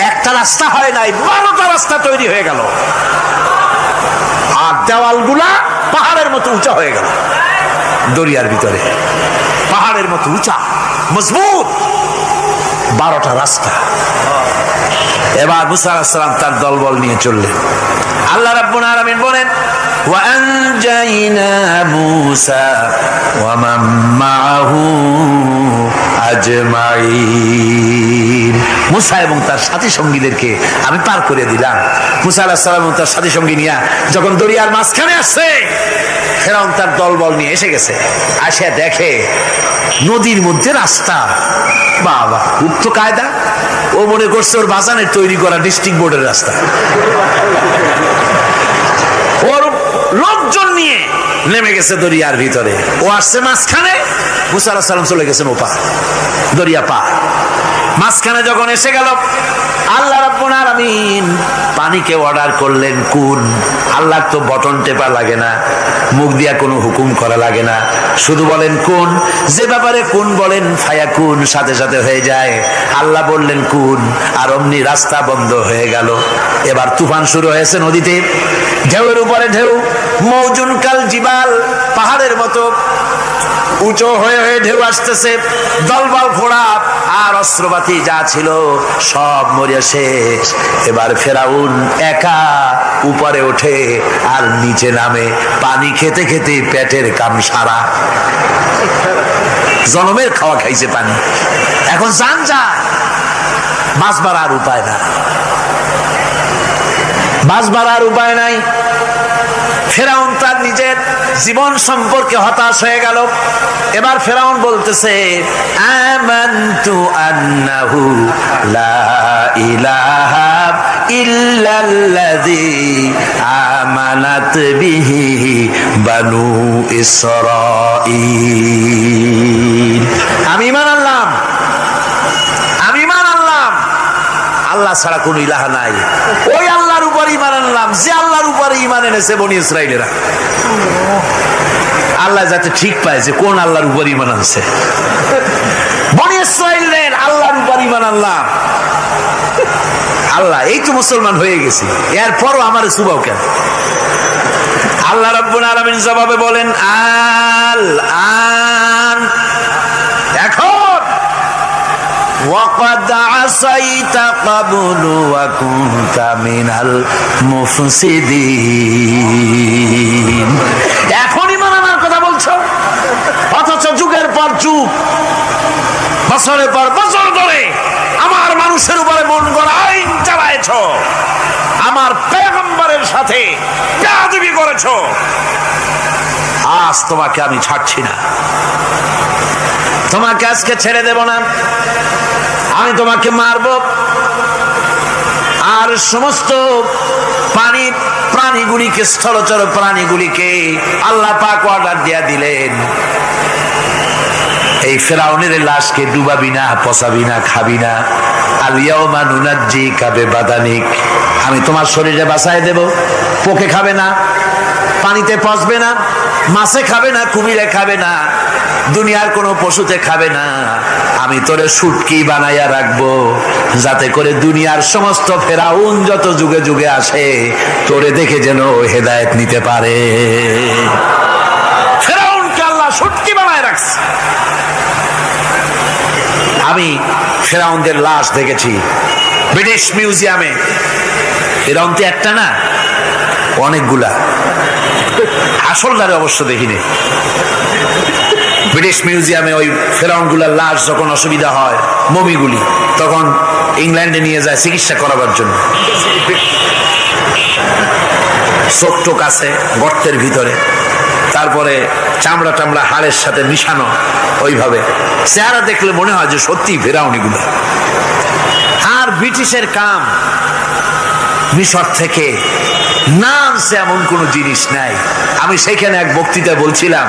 একটা রাস্তা হয় নাই, 12টা রাস্তা তৈরি হয়ে গেল। আর দেওয়ালগুলা পাহাড়ের মতো উঁচা হয়ে গেল। দরিয়ার ভিতরে পাহাড়ের মতো উঁচা, মজবুত 12টা রাস্তা। এবার মুসা আলাইহিস সালাম তার দলবল নিয়ে চললেন। আল্লাহ রাব্বুল আলামিন বলেন, وأنجينا موسى ومن معه أجمعين। মুসা এবং তার সাথী সঙ্গীদেরকে আমি পার করে দিলাম। মুসা আলাইহিস সালাম এবং তার সাথী সঙ্গী নিয়ে যখন দরিয়ার মাঝখানে আসছে, ফেরাউন তার দলবল নিয়ে এসে গেছে। আসে দেখে নদীর মধ্যে রাস্তা। বাবা, খুব তো কায়দা। ও মনে করছে ওর বাজানের তৈরি করা ডিস্ট্রিক্ট বোর্ডের রাস্তা। ওর লোকজন নিয়ে নেমে গেছে দরিয়ার ভিতরে, ও আসছে মাঝখানে, মুসা আলাইহিস সালাম চলে গেছেন ওপার, দরিয়া পার। মাঝখানে যখন এসে গেল, আল্লাহ রাব্বুল আলামিন পানিকে অর্ডার করলেন কুন। আল্লাহ তো বটন টেপা লাগে না, মুখ দিয়া কোনো হুকুম করা লাগে না, শুধু বলেন কুন। যে ব্যাপারে কুন বলেন ফায়াকুন, সাথে সাথে হয়ে যায়। আল্লাহ বললেন কুন, আর অমনি রাস্তা বন্ধ হয়ে গেল। এবার তুফান শুরু হয়েছে নদীতে, ঢেউয়ের উপরে ঢেউ, মৌজুন কাল জিবাল, পাহাড়ের মতো উঁচু হয়ে হয়ে ঢেউ আসতেছে। দলবল ঘোড়া আর অস্ত্রপাতি যা ছিল সব মরিয়া শেষ। এবার ফেরাউন একা উপরে ওঠে আর নিচে নামে, পানি খেতে খেতে পেটের কাম সারা। জনমের খাওয়া খাইছে পানি, এখন যান যা, বাঁচবার আর উপায় না, বাঁচবার আর উপায় নাই। ফেরাউন তার নিজের জীবন সম্পর্কে হতাশ হয়ে গেল। এবার ফেরাউন বলতেছে, আমানতু আন্নাহু লা ইলাহা ইল্লাল্লাযী আমানাত বিহি বানু ইসরাঈল। আমি ঈমান আনলাম, আমি ঈমান আনলাম আল্লাহ ছাড়া কোন ইলাহা নাই। ওই আল্লাহর উপর ঈমান আনলাম যে আল্লাহর উপরে ঈমান এনেছে বনি ইসরাইলেরা। আল্লাহ যাতে ঠিক পায় যে কোন আল্লাহর উপর ঈমান আনছে। বনি ইসরাইলের আল্লাহর উপর ঈমান আনলাম। আল্লাহ এই তো মুসলমান হয়ে গেছি, এরপরও আমার সুবাও কেন? আল্লাহ রাব্বুল আলামিন জবাবে বলেন, আল আন, এখন وقد عصيت قبل وكنت من المفسدين। এখন ঈমান আনার কথা বলছো, অথচ যুগের পর যুগ, বছরের পর বছর ধরে আমার মানুষের উপরে মন গড়া আইন চালায়েছো, আমার পয়গম্বরের সাথে বেয়াদবি করেছো। আজ তোমাকে আমি ছাড়ছি না, তোমাকে আজকে ছেড়ে দেব না, আমি তোমাকে মারব। আর সমস্ত প্রাণীগুলিকে, স্থলচর প্রাণীগুলিকে আল্লাহ পাক অর্ডার দিয়া দিলেন, এই ফেরাউনের লাশকে ডুবাবি না, পচাবি না, খাবি না। আল ইয়াউমা নুনাজ্জিকা বিবাদানিক, আমি তোমার শরীরে বাঁচায় দেব। পোকে খাবে না, পানিতে পচবে না, মাছে খাবে না, কুমিরে খাবে না, দুনিয়ার কোনো পশুতে খাবে না। আমি তোরে শুটকি বানাইয়া রাখবো, যাতে করে দুনিয়ার সমস্ত ফেরাউন যত যুগে যুগে আসে তোরে দেখে যেন হেদায়েত নিতে পারে। ফেরাউনকে আল্লাহ শুটকি বানায় রাখছে। আমি ফেরাউনদের লাশ দেখেছি ব্রিটিশ মিউজিয়ামে। ফেরাউন তো একটা না, অনেকগুলা। আসলদারে অবশ্য দেখিনি। ব্রিটিশ মিউজিয়ামে ওই ফেরাউনগুলার লাশ যখন অসুবিধা হয়, মমিগুলি, তখন ইংল্যান্ডে নিয়ে যায় চিকিৎসা করাবার জন্য। চোখ টোক আছে গর্তের ভিতরে, তারপরে চামড়া টামড়া হাড়ের সাথে মিশানো, ওইভাবে চেহারা দেখলে মনে হয় যে সত্যি ফেরাউনিগুলো। আর ব্রিটিশের কাম মিশর থেকে না আনছে এমন কোন জিনিস নাই। আমি সেখানে এক বক্তৃতায় বলছিলাম,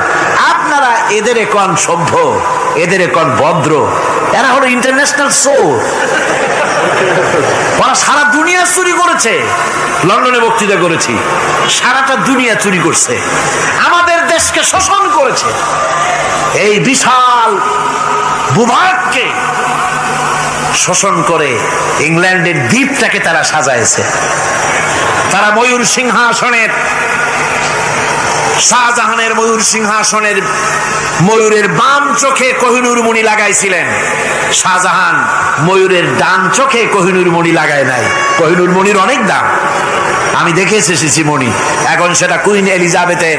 আপনারা এদের এখন সভ্য, এদের এখন ভদ্র, এরা হলো ইন্টারন্যাশনাল চোর। ওরা সারা দুনিয়া চুরি করেছে। লন্ডনে বক্তৃতা করেছি, সারাটা দুনিয়া চুরি করছে, আমাদের দেশকে শোষণ করেছে। এই বিশাল ভূভাগকে শোষণ করে ইংল্যান্ডের দ্বীপটাকে তারা সাজাইছে। তারা ময়ূর সিংহাসনের, শাহজাহানের ময়ূর সিংহাসনের ময়ূরের বাম চোখে কোহিনূর মণি লাগাইছিলেন। শাহজাহান ময়ূরের ডান চোখে কোহিনূর মণি লাগায় নাই। কোহিনূর মণির অনেক দাম, আমি দেখে এসেছি মণি। এখন সেটা কুইন এলিজাবেথের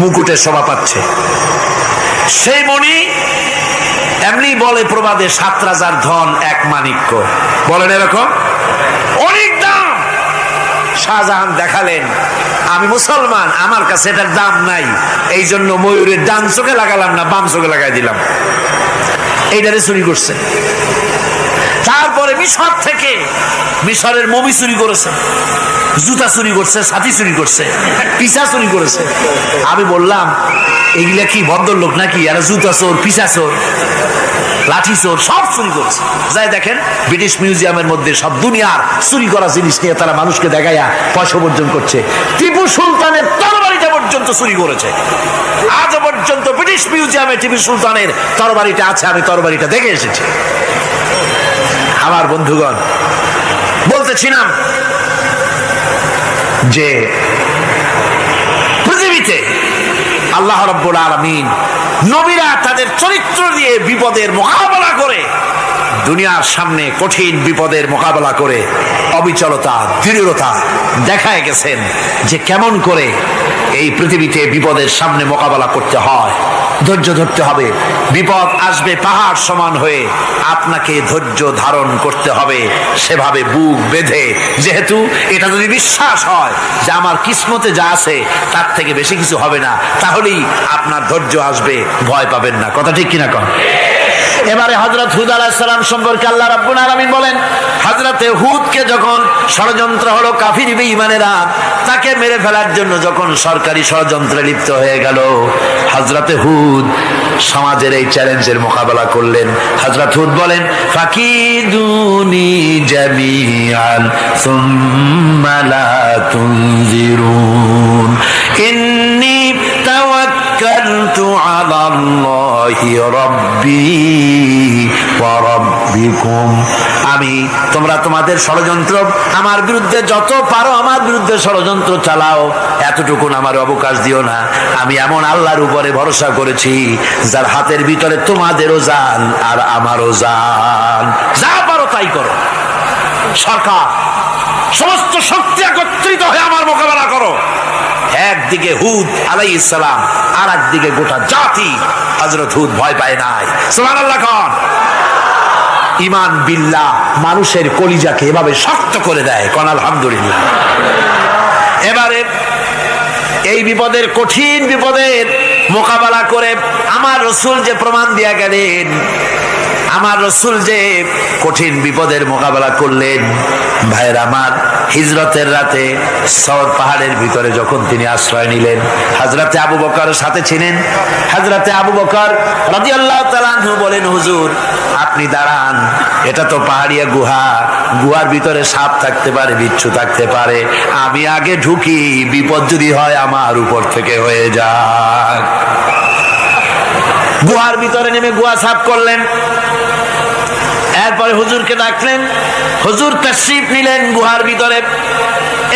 মুকুটের শোভা পাচ্ছে। সেই মণি এমনি বলে প্রবাদে, 7 রাজার ধন এক মাণিক্য, বলেন এরকম, অনেক দাম। শাহজাহান দেখালেন, আমি মুসলমান, আমার কাছে এটার দাম নাই, এই জন্য ময়ূরের ডান চোখে লাগালাম না, বাম চোখে লাগাই দিলাম। এইটারে চুরি করছে। তারপরে মিশর থেকে, মিশরের মমি চুরি করেছে, জুতা চুরি করছে, ছাতি চুরি করছে, পিসা চুরি করেছে। আমি বললাম, এগুলা কি ভদ্রলোক নাকি? আর জুতা চোর, পিসা চোর, লাঠি চোর, সব চুরি করছে। যাই দেখেন ব্রিটিশ মিউজিয়ামের মধ্যে সব দুনিয়ার চুরি করা জিনিস নিয়ে তারা মানুষকে দেখাইয়া পয়সা উপার্জন করছে। টিপু সুলতানের তরবারিটা পর্যন্ত চুরি করেছে। আজ পর্যন্ত ব্রিটিশ মিউজিয়ামে টিপু সুলতানের তরবারিটা আছে, আমি তরবারিটা দেখে এসেছি। আমার বন্ধুগণ, বলতেছিলাম যে পৃথিবীতে আল্লাহ রাব্বুল আলামিন নবীরা তাদের চরিত্র দিয়ে বিপদের মোকাবেলা করে, দুনিয়ার সামনে কঠিন বিপদের মোকাবেলা করে অবিচলতা, দৃঢ়তা দেখায় গেছেন যে কেমন করে এই পৃথিবীতে বিপদের সামনে মোকাবেলা করতে হয়। ধৈর্য ধরতে হবে, বিপদ আসবে পাহাড় সমান হয়ে, আপনাকে ধৈর্য ধারণ করতে হবে সেভাবে বুক বেঁধে। যেহেতু এটা যদি বিশ্বাস হয় যে আমার কিসমতে যা আছে তার থেকে বেশি কিছু হবে না, তাহলেই আপনার ধৈর্য আসবে, ভয় পাবেন না। কথা ঠিক কিনা কন? এবারে হযরত হুদ আলাইহিস সালাম সম্পর্কে আল্লাহ রাব্বুল আলামিন বলেন, হযরতে হুদকে যখন ষড়যন্ত্র হলো, কাফির বেঈমানেরা তাকে মেরে ফেলার জন্য যখন সরকারি ষড়যন্ত্রে লিপ্ত হয়ে গেল, হযরতে হুদ সমাজের এই চ্যালেঞ্জের মোকাবেলা করলেন। হযরত হুদ বলেন, ফাকিদুনি জামিআন সুম্মা লা তুনজিরুন ইন্নী তাওয়াক্কালতু আলাল্লাহি রাব্বি ওয়া রাব্বিকুম। তোমরা তোমাদের ষড়যন্ত্র আমার বিরুদ্ধে যত পারো আমার বিরুদ্ধে ষড়যন্ত্র চালাও, এতটুকুন আমার অবকাশ দিও না। আমি এমন আল্লাহর উপরে ভরসা করেছি যার হাতের ভিতরে তোমাদেরও জান আর আমারও জান। যা পারো তাই করো। সরকার সমস্ত শক্তি একত্রিত হয়ে আমার মোকাবেলা করো। একদিকে হুদ আলাইহিস সালাম, আর একদিকে গোটা জাতি। হযরত হুদ ভয় পায় নাই। সুবহানাল্লাহ কোন? ঈমান বিল্লাহ মানুষের কলিজাকে এভাবে শক্ত করে দেয়। কোন আলহামদুলিল্লাহ। এবারে এই বিপদের, কঠিন বিপদের মোকাবেলা করে আমার রাসূল যে প্রমাণ দিয়া গেলেন, আমার রাসূল যে কঠিন বিপদের মোকাবেলা করলেন, ভাইয়ের আমার, হিজরতের রাতে সওদ পাহাড়ের ভিতরে যখন তিনি আশ্রয় নিলেন, হযরতে আবু বকর সাথে ছিলেন। হযরতে আবু বকর রাদিয়াল্লাহু তাআলা আনহু বলেন, হুজুর আপনি দাঁড়ান, এটা তো পাহাড়িয়া গুহা, গুহার ভিতরে সাপ থাকতে পারে, বিচ্ছু থাকতে পারে, আমি আগে ঢুকি, বিপদ যদি হয় আমার উপর থেকে হয়ে যাক। গুহার ভিতরে নেমে গুহা সাফ করলেন। এরপরে হুজুরকে ডাকলেন, হুজুর তাশরীফ নিলেন গুহার ভিতরে।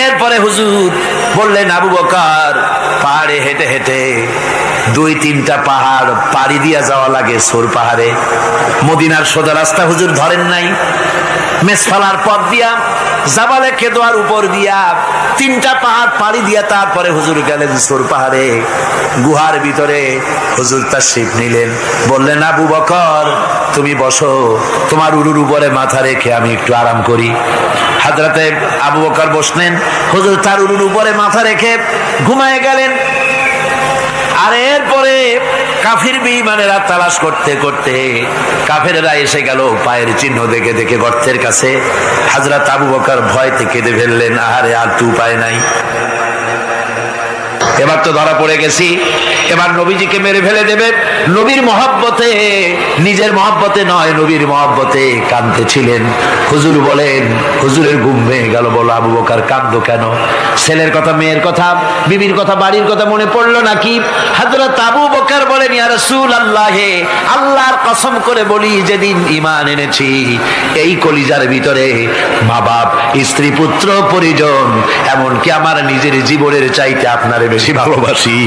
এরপরে হুজুর বললেন, আবু বকর পাহাড়ে হেঁটে হেঁটে 2-3টা পাহাড় পাড়ি দিয়া যাওয়া লাগে সোর পাহাড়ে। মদিনার সোজা রাস্তা হুজুর ধরেন নাই, মেসফালার পথ দিয়া জাবালে কেদোয়ার উপর দিয়া 3টা পাহাড় পাড়ি দিয়া তারপরে হুজুর গেলেন সোর পাহাড়ে। গুহার ভিতরে হুজুর তাশরীফ নিলেন। বললেন, আবু বকর তুমি বসো, তোমার উরুর উপরে মাথা রেখে আমি একটু আরাম করি। হযরতে আবু বকর বসলেন, হুজুর তার উরুর উপরে মাথা রেখে ঘুমায় গেলেন। আর এরপরে কাফির বেঈমানেরা তালাশ করতে করতে কাফেররা এসে গেল পায়ের চিহ্ন দেখে দেখে গর্তের কাছে। হযরত আবু বকর ভয়তে কেঁদে ফেললেন, আহারে আর তো উপায় নাই, এবার তো ধরা পড়ে গেছি, এবার নবীজিকে মেরে ফেলে দেবে। নবীর মহব্বতে, নিজের মহব্বতে নয়, নবীর মহব্বতে কাঁদতেছিলেন। হুজুর বলেন, হুজুরের ঘুম ভেঙে গেল। বলো, আবু বকর কাঁদো কেন? ছেলের কথা, মেয়ের কথা, বিবির কথা, বাড়ির কথা মনে পড়লো নাকি? হযরত আবু বকর বলেন, ইয়া রাসূলুল্লাহ, আল্লাহর কসম করে বলি, যেদিন ঈমান এনেছি এই কলিজার ভিতরে মা বাপ, স্ত্রী, পুত্র, পরিজন, এমনকি আমার নিজের জীবনের চাইতে আপনারে বেশি ভালোবাসি।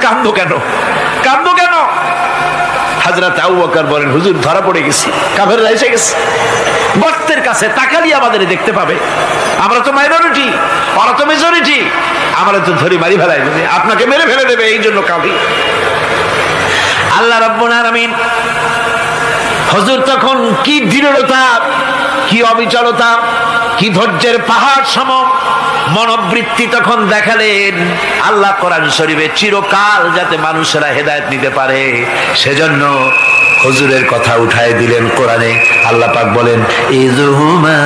কান্দো কেন? কান্দো কেন? হযরত আবু বকর বলেন, হুজুর ধরা পড়ে গেছি, কাফেররা এসে গেছে গর্তের কাছে, তাকালি আমাদের দেখতে পাবে, আমরা তো মাইনরিটি, ওরা তো মেজরিটি, আমরা তো ধরে মারি ফেলাই দেবে, আপনাকে মেরে ফেলে দেবে, এই জন্য কাঁদি। আল্লাহ রাব্বুল আলামিন, হুজুর তখন কি দৃঢ়তা, কি অবিচলতা, কি ধৈর্যের পাহাড় সম মনোবৃত্তি তখন দেখালেন। আল্লাহ কোরআন শরীফে চিরকাল যাতে মানুষেরা হেদায়েত নিতে পারে সেজন্য হুজুরের কথা উঠায় দিলেন কোরআনে। আল্লাহ পাক বলেন, ইযহুমা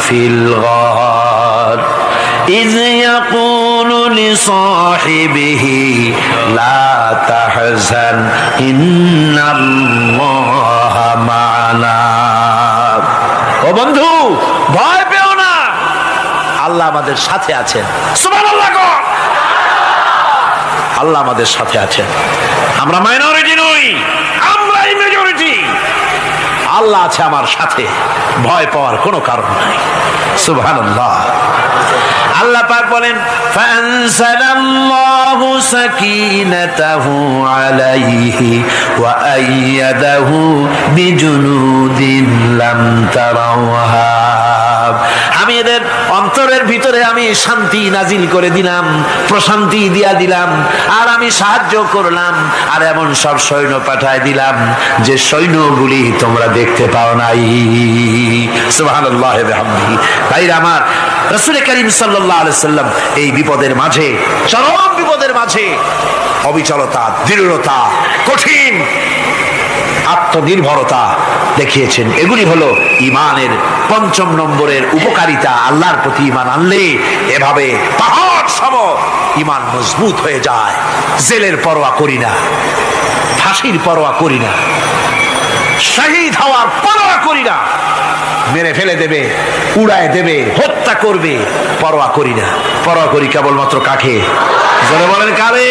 ফিল গার ইয ইয়াকুলু লিসাহিবিহি লা তাহজান ইন্নাল্লাহা মা'ানা। ও বন্ধু, ভয় পেও না, আল্লাহ আমাদের সাথে আছেন। সুবহানাল্লাহ। আল্লাহ আমাদের সাথে আছেন। আমরা মাইনরিটি নই, আমরাই মেজরিটি। আল্লাহ আছে আমার সাথে, ভয় পাওয়ার কোনো কারণ নাই। সুবহানাল্লাহ। আল্লাহ আল্লাহ পাক বলেন ফাআনসালাল্লাহু সাকিনাতাহু আলাইহি ওয়া আইয়াদাহু বিজুনুদিন লাম তারাওহা। আমি এদের অন্তরের ভিতরে আমি শান্তি নাজিল করে দিলাম, প্রশান্তি দিয়া দিলাম, আর আমি সাহায্য করলাম, আর এমন সব সৈন্য পাঠায় দিলাম যে সৈন্যগুলি তোমরা দেখতে পাও নাই। সুবহানাল্লাহ ওয়া বিহামদিহি। ভাইরা আমার, রাসূল করিম সাল্লাল্লাহু আলাইহি সাল্লাম এই বিপদের মাঝে, চরম বিপদের মাঝে অবিচলতা, দৃঢ়তা, কঠিন আত্মনির্ভরতা দেখিয়েছেন। এগুলি হলো ইমানের ৫ম নম্বরের উপকারিতা। আল্লাহর প্রতি ইমান আনলে এভাবে পাহাড় সম ইমান মজবুত হয়ে যায়। জেলের পরোয়া করি না, ফাঁসির পরোয়া করি না, শহীদ হওয়ার পরোয়া করি না, মেরে ফেলে দেবে, উড়ায় দেবে, হত্যা করবে, পরোয়া করি না। পরোয়া করি কেবলমাত্র কাকে? জোরে বলেন কারে?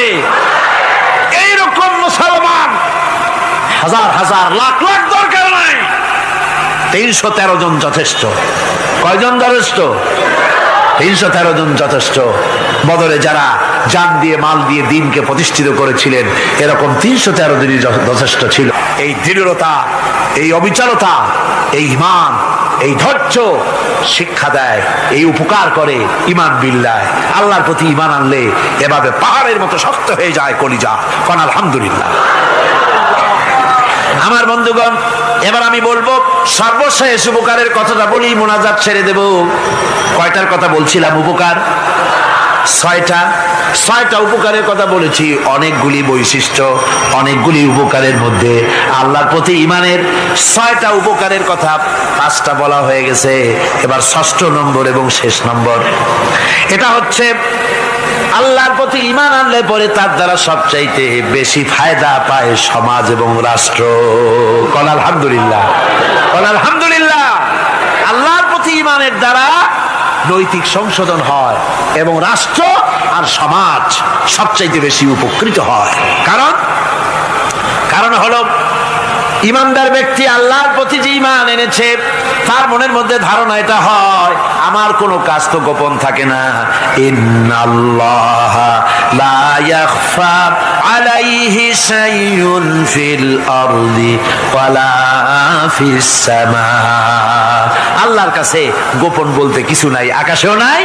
এইরকম মুসলমান হাজার হাজার লাখ লাখ দরকার নাই, ৩১৩ জন যথেষ্ট। কয়জন যথেষ্ট? ৩১৩ জন যথেষ্ট। বদরে যারা জান দিয়ে মাল দিয়ে দিনকে প্রতিষ্ঠিত করেছিলেন, এরকম ৩১৩ জনই যথেষ্ট ছিল। এই দৃঢ়তা, এই অবিচলতা, এই ঈমান, এই ধৈর্য শিক্ষা দেয়, এই উপকার করে ঈমান বিল্লাহ। আল্লাহর প্রতি ঈমান আনলে এভাবে পাহাড়ের মতো শক্ত হয়ে যায় কলিজা। কোন আলহামদুলিল্লাহ। আমার বন্ধুগণ, এবার আমি বলবো সর্বশেষ উপকারের কথাটা বলি, মোনাজাত ছেড়ে দেব। কয়টার কথা বলছিলাম? উপকার ৬টা উপকারের কথা বলেছি। অনেকগুলি বৈশিষ্ট্য, অনেকগুলি উপকারের মধ্যে আল্লাহর প্রতি ঈমানের ৬টা উপকারের কথা ৫টা বলা হয়ে গেছে। এবার ৬ষ্ঠ নম্বর এবং শেষ নম্বর, এটা হচ্ছে আল্লাহর প্রতি ঈমান আনলে পরে তার দ্বারা সবচাইতে বেশি ফায়দা পায় সমাজ এবং রাষ্ট্র। কোন আলহামদুলিল্লাহ, কোন আলহামদুলিল্লাহ। আল্লাহর প্রতি ঈমানের দ্বারা নৈতিক সংশোধন হয় এবং রাষ্ট্র আর সমাজ সবচাইতে বেশি উপকৃত হয়। কারণ হলো ইমানদার ব্যক্তি আল্লাহর প্রতি যে ঈমান এনেছে, তার মনের মধ্যে ধারণা এটা হয়, আমার কোনো কাজ তো গোপন থাকে না। ইন্নাল্লাহা লা ইয়াখফা আলাইহি শাইউন ফিল আরদি ওয়ালা ফিস সামা। আল্লাহর কাছে গোপন বলতে কিছু নাই, আকাশেও নাই,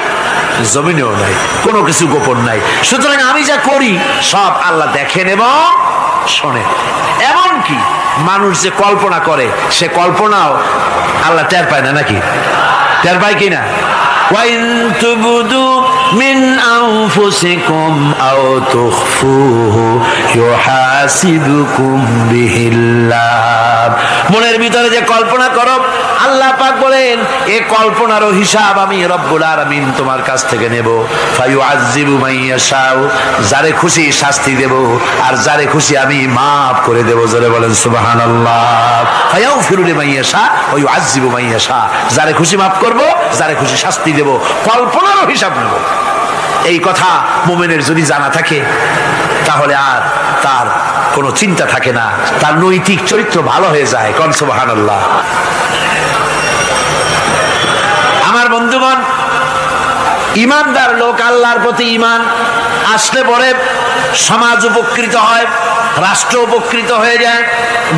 জমিনেও নাই, কোনো কিছু গোপন নাই। সুতরাং আমি যা করি সব আল্লাহ দেখেন এবং শোনেন। এমনকি মানুষ যে কল্পনা করে, সে কল্পনাও আল্লাহ টের পায় না, নাকি? টের পায় কিনা? ওয়াইন তুবদু মিন আনফুসিকুম আও তুখফুহু ইউহাসিবুকুম বিহিল্লাহ। মনের ভিতরে যে কল্পনা করো, আল্লাহ পাক বলেন এই কল্পনারও হিসাব আমি রব্বুল আলামিন তোমার কাছ থেকে নেব। ফায়ুআযযিবু মান ইয়াশাউ, যারে খুশি শাস্তি দেব, আর যারে খুশি আমি মাফ করে দেব। জোরে বলেন সুবহানাল্লাহ। ফায়াগফিরু লিমান ইয়াশা ওয়া ইউআযযিবু মান ইয়াশা, যারে খুশি মাফ করব, যারে খুশি শাস্তি দেব, কল্পনারও হিসাব নেব। এই কথা মুমিনের যদি জানা থাকে, তাহলে আর তার কোনো চিন্তা থাকে না, তার নৈতিক চরিত্র ভালো হয়ে যায়। কোন সুবহানাল্লাহ। আমার বন্ধুগণ, ঈমানদার লোক, আল্লাহর প্রতি ঈমান আসলে পরে সমাজ উপকৃত হয়, রাষ্ট্র উপকৃত হয়ে যায়।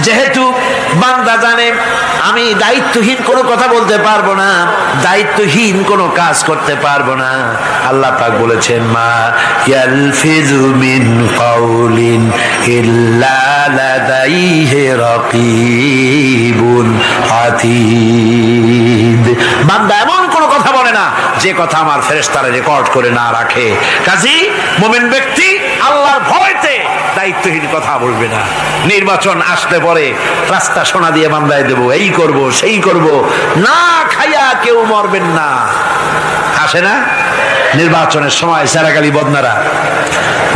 যেহেতু বান্দা জানে আমি দায়িত্বহীন কোনো কথা বলতে পারবো না, দায়িত্বহীন কোনো কাজ করতে পারবো না। আল্লাহ পাক বলেছেন, মা ইয়ালফিযু মিন কাউলিন ইল্লা লাদাইহি রাকীবুন আতীদ। বান্দা এমন কোনো কথা বলে না যে কথা আমার ফেরেশতারা রেকর্ড করে না রাখে। কাজী মুমিন ব্যক্তি আল্লাহর ভয়তে দায়িত্বহীন কথা বলবে না। নির্বাচন আসলে পরে রাস্তা সোনা দিয়ে বান্দায় দেব, এই করব সেই করব, না খাইয়া কেউ মরবেন না। আসে না নির্বাচনের সময় সেরাগালি বদনারা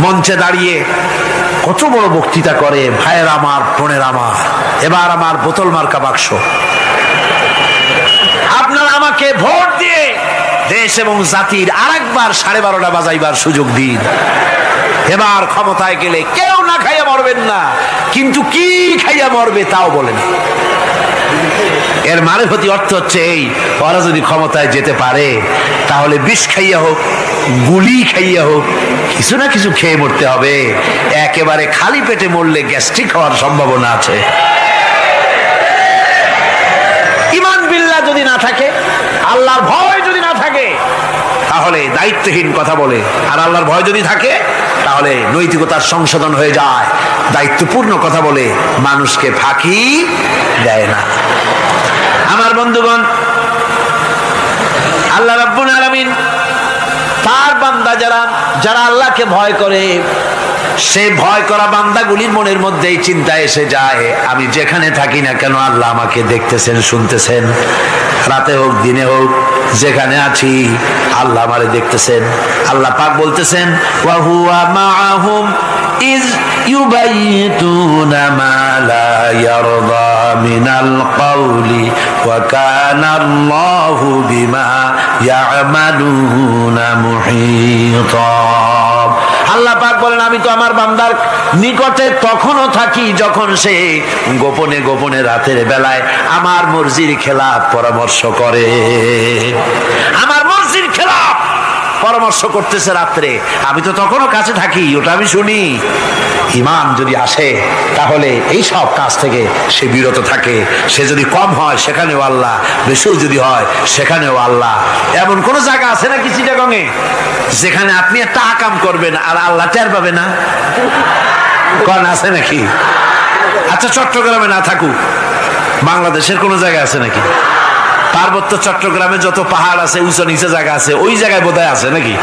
মঞ্চে দাঁড়িয়ে কত বড় বক্তৃতা করে, ভাইয়ের আমার, বোনের আমার, এবার আমার বোতল মার্কা বাক্স, আপনারা আমাকে ভোট দিয়ে দেশ এবং জাতির আরেকবার 12:30 বাজাইবার সুযোগ দিন। এবার ক্ষমতায় গেলে কেউ না খাইয়া মরবেন না, কিন্তু কি খাইয়া মরবে তাও বলে না। এর মারেফতি অর্থ হচ্ছে এই, ওরা যদি ক্ষমতায় যেতে পারে তাহলে বিষ খাইয়া হোক, গুলি খাইয়া হোক, কিছু না কিছু খেয়ে মরতে হবে। একেবারে খালি পেটে মরলে গ্যাস্ট্রিক হওয়ার সম্ভাবনা আছে। ঈমান বিল্লাহ যদি না থাকে, আল্লাহর ভয় যদি না থাকে, তাহলে দায়িত্বহীন কথা বলে। আর আল্লাহর ভয় যদি থাকে তাহলে নৈতিকতার সংশোধন হয়ে যায়, দায়িত্বপূর্ণ কথা বলে, মানুষকে ফাঁকি দেয় না। আমার বন্ধুগণ, আল্লাহ রাব্বুল আলামিন তার বান্দা যারা আল্লাহকে ভয় করে, সে ভয় করা বান্দাগুলির মনের মধ্যেই চিন্তা এসে যায়, আমি যেখানে থাকি না কেন আল্লাহ আমাকে দেখতেছেন, শুনতেছেন, রাতে হোক দিনে হোক, যেখানে আছি আল্লাহ আমারে দেখতেছেন। আল্লাহ পাক বলতেছেন, ওয়া হুয়া মাআহুম ইয ইউবাইতুনা মা লা ইয়ারদা মিনাল কওলি ওয়া কানা আল্লাহু বিমা ইয়ামালুনা মুহীতা। আল্লাহ পাক বলেন, আমি তো আমার বান্দার নিকটে তখনও থাকি যখন সে গোপনে গোপনে রাতের বেলায় আমার মর্জির খেলাফ পরামর্শ করে। আমার মর্জির খেলাফ পরামর্শ করতেছে রাত্রে, আমি তো তখনও কাছে থাকি, ওটা আমি শুনি। ঈমান যদি আসে তাহলে এই সব কাজ থেকে সে বিরত থাকে। সে যদি কম হয় সেখানেও আল্লাহ, বেশিও যদি হয় সেখানেও আল্লাহ। এমন কোন জায়গা আছে নাকি চিটাগংয়ে যেখানে আপনি একটা আকাম করবেন আর আল্লাহ টের পাবে না? কোন আছে নাকি? আচ্ছা, চট্টগ্রামে না থাকুক, বাংলাদেশের কোন জায়গা আছে নাকি? পার্বত্য চট্টগ্রামে যত পাহাড় আছে, উঁচু নিচে জায়গা আছে, ওই জায়গায় বোধহয় আছে নাকি?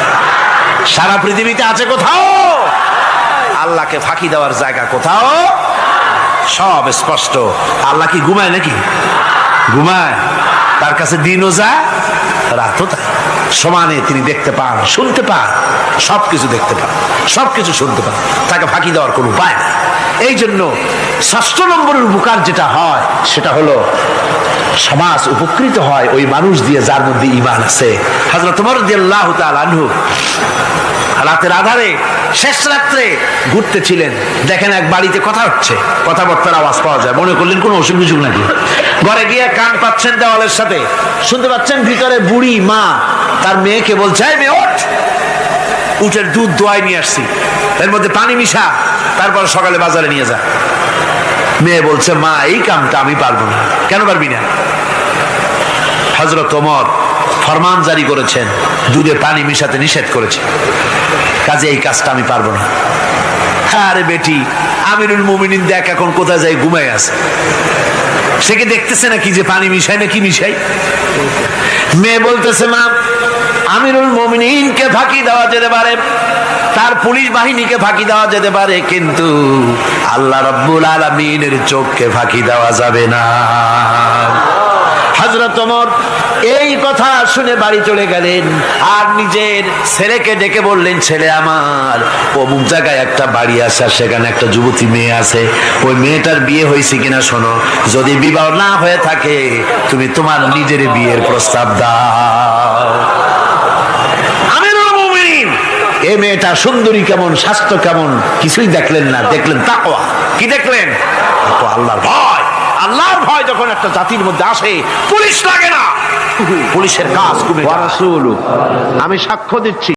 সারা পৃথিবীতে আছে কোথাও? আল্লাহকে ফাঁকি দেওয়ার জায়গা কোথাও? সব স্পষ্ট। আল্লাহ কি ঘুমায় নাকি? ঘুমায়? তার কাছে দিনও যায়, রাতও তাই। সমানে তিনি দেখতে পান, শুনতে পান, সবকিছু দেখতে পান, সবকিছু শুনতে পান। তাকে ফাঁকি দেওয়ার কোনো উপায় নেই। এই জন্য ৬ষ্ঠ নম্বরের উপকার যেটা হয় সেটা হলো সমাজ উপকৃত হয় ওই মানুষ দিয়ে যার মধ্যে ঈমান আছে। হযরত ওমর রাদিয়াল্লাহু তাআলা আনহু রাতের আধারে শেষ রাত্রে ঘুরতেছিলেন, দেখেন এক বাড়িতে কথা হচ্ছে, কথাবার্তার আওয়াজ পাওয়া যায়। মনে করলেন কোনো অসুখ বিসুখ নাকি। ঘরে গিয়ে কান পাচ্ছেন দেওয়ালের সাথে, শুনতে পাচ্ছেন ভিতরে বুড়ি মা তার মেয়েকে বলছে, এই মেয়ে ওঠ, উটের দুধ দোয়াই নিয়ে আসছি, এর মধ্যে পানি মিশা, তারপর সকালে বাজারে নিয়ে যা। মেয়ে বলছে, মা এই কামটা আমি পারবো না। কেন পারবি না? হযরত ওমর ফরমান জারি করেছেন, দুধে পানি মিশাতে নিষেধ করেছে, কাজে এই কাজটা আমি পারবো না। আরে বেটি, আমিরুল মুমিনিন দেখ এখন কোথায় যায়, ঘুমায় আছে, সে কি দেখতেছে নাকি যে পানি মিশাই না কি মিশাই? মেয়ে বলতেছে, মা আমিরুল মুমিনিনকে ফাঁকি দেওয়া যেতে পারে, তার পুলিশ বাহিনীকে ফাঁকি দেওয়া যেতে পারে, কিন্তু আল্লাহ রাব্বুল আলামিনের চোখকে ফাঁকি দেওয়া যাবে না। হযরত ওমর এই কথা শুনে বাড়ি চলে গেলেন আর নিজের ছেলেকে ডেকে বললেন, ছেলে আমার, অমুক জায়গায় একটা বাড়ি আছে, সেখানে একটা যুবতী মেয়ে আছে, ওই মেয়েটার বিয়ে হয়েছে কিনা শোনো, যদি বিবাহ না হয়ে থাকে তুমি তোমার নিজের বিয়ের প্রস্তাব দাও। আমিরুল মুমিনিন এই মেয়েটা সুন্দরী কেমন, স্বাস্থ্য কেমন কিছুই দেখলেন না, দেখলেন তাকওয়া। কি দেখলেন? আল্লাহর ভয়। আল্লাহর ভয় যখন একটা জাতির মধ্যে আসে, পুলিশ লাগে না, পুলিশের কাজ কমে যায়। আমি সাক্ষ্য দিচ্ছি।